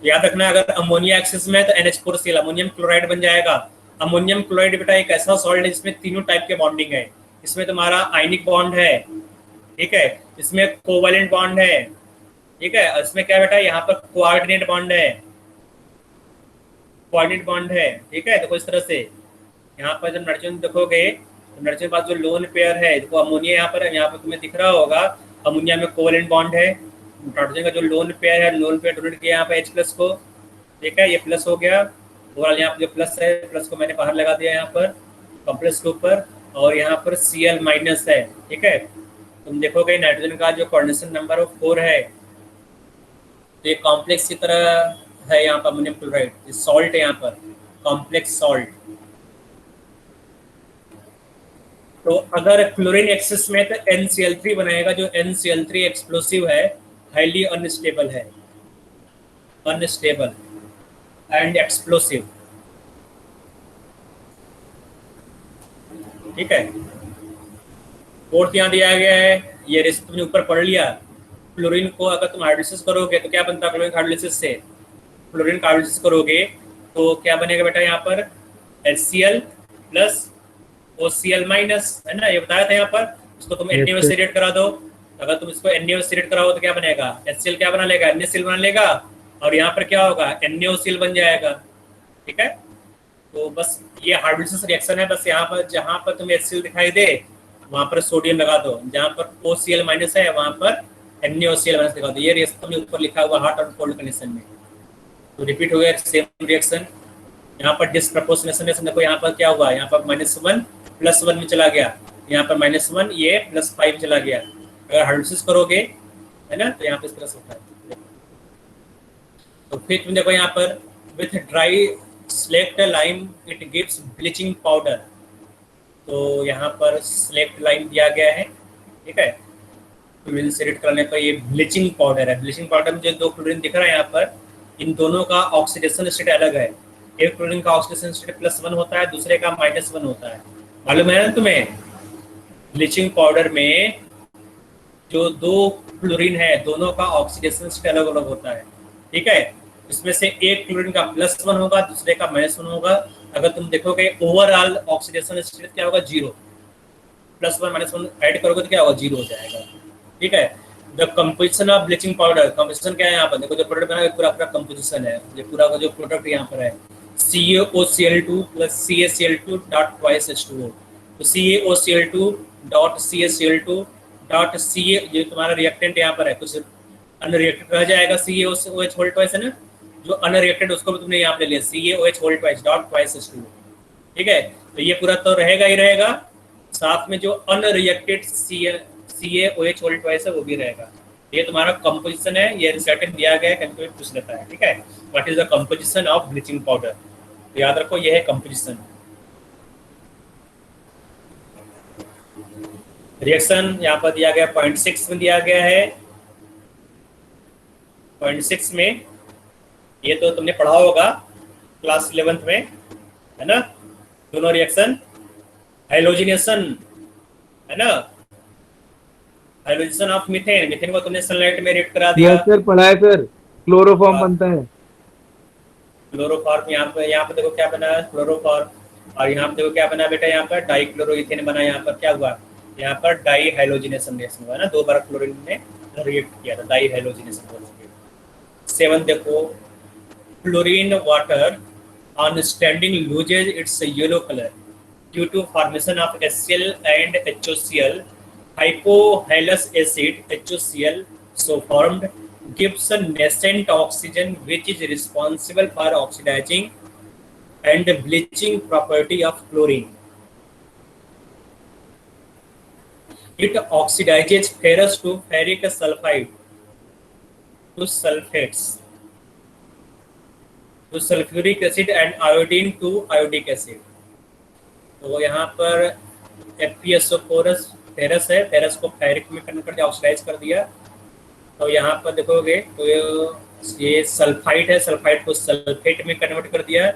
याद रखना है, अगर अमोनिया एक्सेस में है तो NH4 सेल अमोनियम क्लोराइड बन जाएगा। अमोनियम क्लोराइड बेटा एक ऐसा सॉल्ट है जिसमें तीनों टाइप के बॉन्डिंग है, इसमें तुम्हारा आयनिक बॉन्ड है, ठीक है, इसमें कोवैलेंट बॉन्ड है, ठीक है, इसमें क्या बेटा यहाँ पर कोऑर्डिनेट बॉन्ड है, ठीक है। देखो इस तरह से यहाँ पर जब नाइट्रोजन देखोगे तो नाइट्रोजन के पास जो लोन पेयर है, देखो अमोनिया यहाँ पर तुम्हें दिख रहा होगा, अमोनिया में कोवैलेंट बॉन्ड है, नाइट्रोजन का जो लोन पेयर है, लोन पेयर डोनेट किया यहाँ पे H+ को, ठीक है, ये प्लस हो गया, ओवरऑल यहाँ पर जो प्लस है, प्लस को मैंने बाहर लगा दिया यहाँ पर कॉम्प्लेक्स के ऊपर, और यहाँ पर Cl माइनस है। ठीक है, तुम देखोगे नाइट्रोजन का जो कोऑर्डिनेशन नंबर वो 4 है, तो ये कॉम्प्लेक्स की तरह है यहाँ पर अमोनियम क्लोराइड, सॉल्ट है यहाँ पर, कॉम्प्लेक्स सॉल्ट। तो अगर क्लोरीन एक्सेस में तो NCl3 बनाएगा, जो NCl3 एक्सप्लोसिव है, हाईली अनस्टेबल है, अनस्टेबल एंड एक्सप्लोसिव। ठीक है, फोर्थ यहाँ दिया गया है, ये रिस्क तुमने ऊपर पढ़ लिया। क्लोरीन को अगर तुम हाइड्रोलिसिस करोगे तो क्या बनता है, क्लोरीन हाइड्रोलिसिस से क्लोरीन का हाइड्रोलिसिस करोगे तो क्या बनेगा बेटा, यहाँ पर HCl प्लस OCl माइनस, है ना, ये बताया था यहाँ पर। इसको तुम NaOH से रेट करा दो, अगर तुम इसको NaOH से रेट कराओ तो क्या बनेगा, HCl क्या बना लेगा, NaCl बना लेगा, और यहाँ पर क्या होगा, NaOCl बन जाएगा। ठीक है, तो बस ये हाइड्रोलिसिस रिएक्शन है। बस यहाँ पर जहाँ पर तुम्हें HCl दिखाई दे वहाँ पर सोडियम लगा दो, जहाँ पर OCl माइनस है वहाँ पर NaOCl माइनस लगा दो। ये रिएक्शन तुमने ऊपर लिखा हुआ हॉट और कोल्ड कंडीशन में, तो रिपीट हो गया सेम रिएक्शन। यहाँ पर डिसप्रपोर्शनेशन देखो, यहाँ पर क्या हुआ, यहाँ पर -1 +1 में चला गया, यहाँ पर -1 ये +5 चला गया। अगर हाइड्रोलिसिस करोगे, है ना, तो यहाँ पे इस तरह से होता है। तो फिर तुम देखो यहाँ पर with dry slaked lime it gives bleaching powder, तो यहाँ पर स्लेक्ट लाइम दिया गया है। ठीक है, क्लोरीन से रेट करने पर ये ब्लीचिंग पाउडर है। ब्लीचिंग पाउडर में जो दो क्लोरीन दिख रहा है यहाँ पर, इन दोनों का ऑक्सीडेशन स्टेट अलग है। एक क्लोरीन का ऑक्सीडेशन स्टेट +1 होता है, दूसरे का -1 होता है। मालूम है ना तुम्हें, ब्लीचिंग पाउडर में जो दो क्लोरीन है दोनों का ऑक्सीडेशन स्टेट अलग अलग होता है। ठीक है, इसमें से एक क्लोरीन का +1 होगा, दूसरे का -1 होगा। अगर तुम देखोगे ओवरऑल ऑक्सीडेशन स्टेट क्या होगा, 0। +1 -1 ऐड करोगे तो क्या होगा, 0 हो जाएगा। ठीक है, the composition of bleaching powder, composition क्या है यहाँ पर देखो, जो प्रोडक्ट बना है पूरा पूरा कंपोजिशन है, ये पूरा का जो प्रोडक्ट यहाँ पर है CaOCl2 + CaCl2 twice H2O। तो CaOCl2 CaCl2 Ca, ये तुम्हारा रिएक्टेंट यहाँ पर है, कुछ अनरिएक्टेड रह जाएगा CaOH होल ट्वाइस, है ना, जो अनरिएक्टेड उसको भी तुमने यहाँ पे ले लिया CaOH whole twice twice H2O। ठीक है, तो ये पूरा तो रहेगा ही रहेगा, साथ में जो अनरिएक्टेड CaOH होल ट्वाइस है वो भी रहेगा। ये तुम्हारा कंपोजिशन है, ये रिसेंट दिया गया है, कभी पूछ लेता है। ठीक है, what is the composition of bleaching powder, तो याद रखो ये है कंपोजिशन। रिएक्शन यहाँ पर दिया गया 0.6 में दिया गया है। 0.6 में ये तो तुमने पढ़ा होगा क्लास 11th में, है ना, दोनों रिएक्शन हाइलोजिनेशन, है ना, हाइलोजिनेशन ऑफ मीथेन। मीथेन को तुमने सनलाइट में रेट करा दिया। सर पढ़ा है सर, क्लोरोफॉर्म बनता है। क्लोरोफॉर्म यहाँ पे देखो क्या बना है, क्लोरोफॉर्म, और यहाँ पे देखो क्या बना बेटा, यहाँ पर डाइक्लोरोइथेन बना। यहाँ पर क्या हुआ, यहाँ पर डाई हाइलोजिनेशन रिएक्शन हुआ ना, 2 बार क्लोरीन ने रिएक्ट किया था, डाई हाइलोजिनेशन हो गया। 7 देखो, chlorine water on standing loses its yellow colour due to formation of HCl and HOCl। Hypohalous acid HOCl so formed gives a nascent oxygen which is responsible for oxidizing and bleaching property of chlorine. It oxidizes ferrous to ferric sulfide to sulfates to sulfuric acid and iodine to iodic acid। तो यहाँ पर FeSO4 फेरस है, फेरस को फेरिक में कन्वर्ट कर दिया, ऑक्सीडाइज कर दिया। तो यहाँ पर देखोगे तो ये सल्फाइड है, सल्फाइड को सल्फेट में कन्वर्ट कर दिया।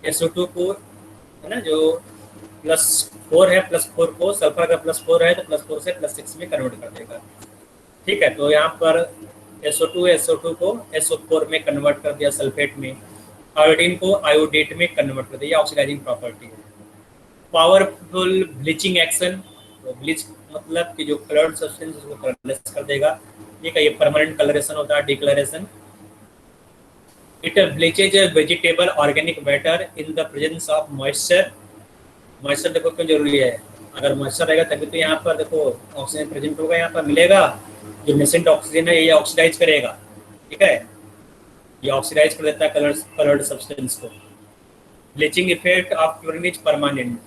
SO2 को, है ना, जो +4 है, +4 को सल्फर का +4 है तो +4 से +6 में कन्वर्ट कर देगा। ठीक है, तो यहाँ पर SO2 को SO4 में कन्वर्ट कर दिया सल्फेट में, आयोडीन को आयोडेट में कन्वर्ट कर दिया, ऑक्सीडाइजिंग प्रॉपर्टी है। पावरफुल ब्लीचिंग एक्शन, तो ब्लीच मतलब कि जो कलर्ड सब्सटेंस उसको कलरलेस कर देगा। ठीक है, ये परमानेंट कलरेशन होता है, decolouration. It bleaches vegetable organic matter in the presence of moisture. Moisture देखो क्यों जरूरी है, अगर मॉइस्चर रहेगा तभी तो यहाँ पर देखो ऑक्सीजन प्रेजेंट होगा, यहाँ पर मिलेगा। जो नेसेंट ऑक्सीजन है ये ऑक्सीडाइज करेगा। ठीक है, ये ऑक्सीडाइज कर देता है कलर्ड सब्सटेंस को। Bleaching effect of chlorine is permanent.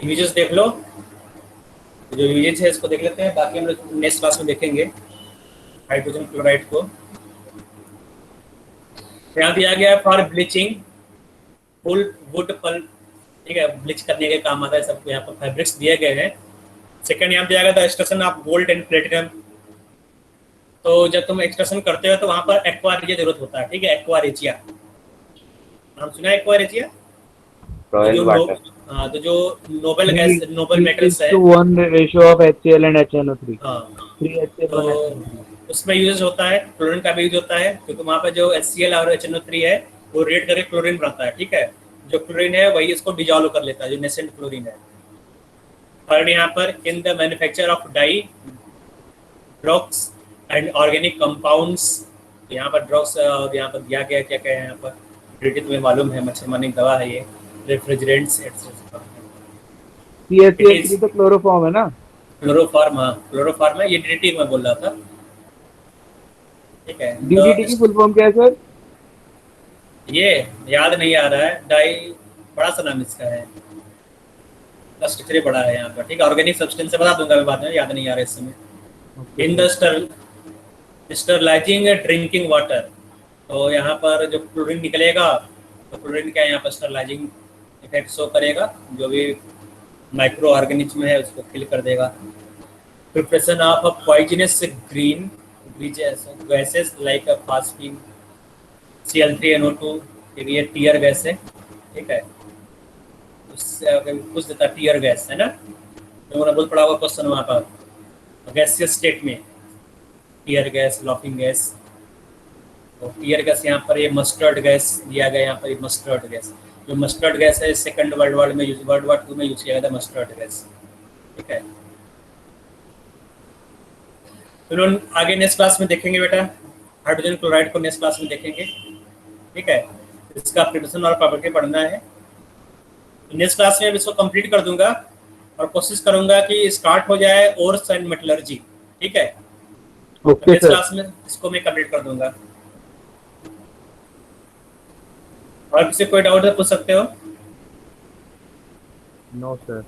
Images देख लो, जो इमेजेस है इसको देख लेते हैं, बाकी हम लोग नेक्स्ट क्लास में देखेंगे हाइड्रोजन क्लोराइड को। यहाँ दिया गया for bleaching full wood pulp, ठीक है, ब्लीच करने के काम आता है सबको। यहाँ पर फैब्रिक्स दिए गए हैं। सेकंड यहाँ दिया गया था extraction of gold and platinum. तो जब तुम एक्सट्रैक्शन करते हो तो वहाँ पर एक्वारेजिया जरूरत होता है, ठीक है, एक्वारेजिया नाम सुना है, एक्वारेजिया। Royal water. हाँ, तो जो नोबेल गैस, नोबेल मेटल्स है, 1 ratio of HCl and HNO3। हाँ, 3 HCl तो 1 HNO3। उसमें यूज होता है, क्लोरीन का भी यूज होता है, क्योंकि वहाँ पर जो HCl और HNO3 है वो रिएक्ट करके क्लोरीन बनाता है, ठीक है। जो क्लोरीन है वही इसको डिजॉल्व कर लेता है, जो नेसेंट क्लोरीन है। थर्ड यहाँ पर in the manufacture of dye drugs and organic compounds, यहाँ पर ड्रग्स और यहाँ पर दिया गया क्या क्या है यहाँ पर, तुम्हें मालूम है, मच्छर मारने की दवा है ये, रेफ्रिजरेंट्स एक्सेट्रा। CH3 तो क्लोरोफॉर्म है ना? क्लोरोफॉर्म, हाँ क्लोरोफॉर्म है, ये DDT मैं बोल रहा था, ठीक है। DDT की फुल फॉर्म क्या है सर? ये याद नहीं आ रहा है, डाई बड़ा सा नाम इसका है, स्ट्रक्चर बड़ा है यहाँ पर, ठीक है। ऑर्गेनिक सब्सटेंस बता दूंगा मैं बाद में, याद नहीं आ रहा है इस समय। In the sterilising drinking water, तो यहाँ पर जो क्लोरीन निकलेगा तो क्लोरीन क्या यहाँ पर स्टरलाइजिंग इफेक्ट शो करेगा, जो भी माइक्रो ऑर्गेनिज्म है उसको किल कर देगा। Preparation of a poisonous green gases like phosphine Cl3NO2, ये टीयर गैस है, ठीक है। उससे कुछ देता है टीयर गैस, है ना, लोगों ने बहुत पढ़ा हुआ क्वेश्चन वहाँ पर गैसियस स्टेट में, टीयर गैस, लॉफिंग गैस। तो टीयर गैस यहाँ पर ये मस्टर्ड गैस दिया गया, यहाँ पर ये मस्टर्ड गैस, जो मस्टर्ड गैस है सेकंड वर्ल्ड वॉर में वर्ल्ड वॉर 2 में यूज किया गया था मस्टर्ड गैस, ठीक है। तो आगे नेक्स्ट क्लास में देखेंगे बेटा, हाइड्रोजन क्लोराइड को नेक्स्ट क्लास में देखेंगे, ठीक है। इसका प्रिपरेशन और प्रॉपर्टी पढ़ना है। नेक्स्ट क्लास में इसको कंप्लीट कर दूंगा और कोशिश करूंगा कि स्टार्ट हो जाए ओर्स एंड मेटलर्जी, ठीक है। Okay next sir. क्लास में इसको मैं कंप्लीट कर दूंगा। और किसी कोई डाउट है पूछ सकते हो। No sir.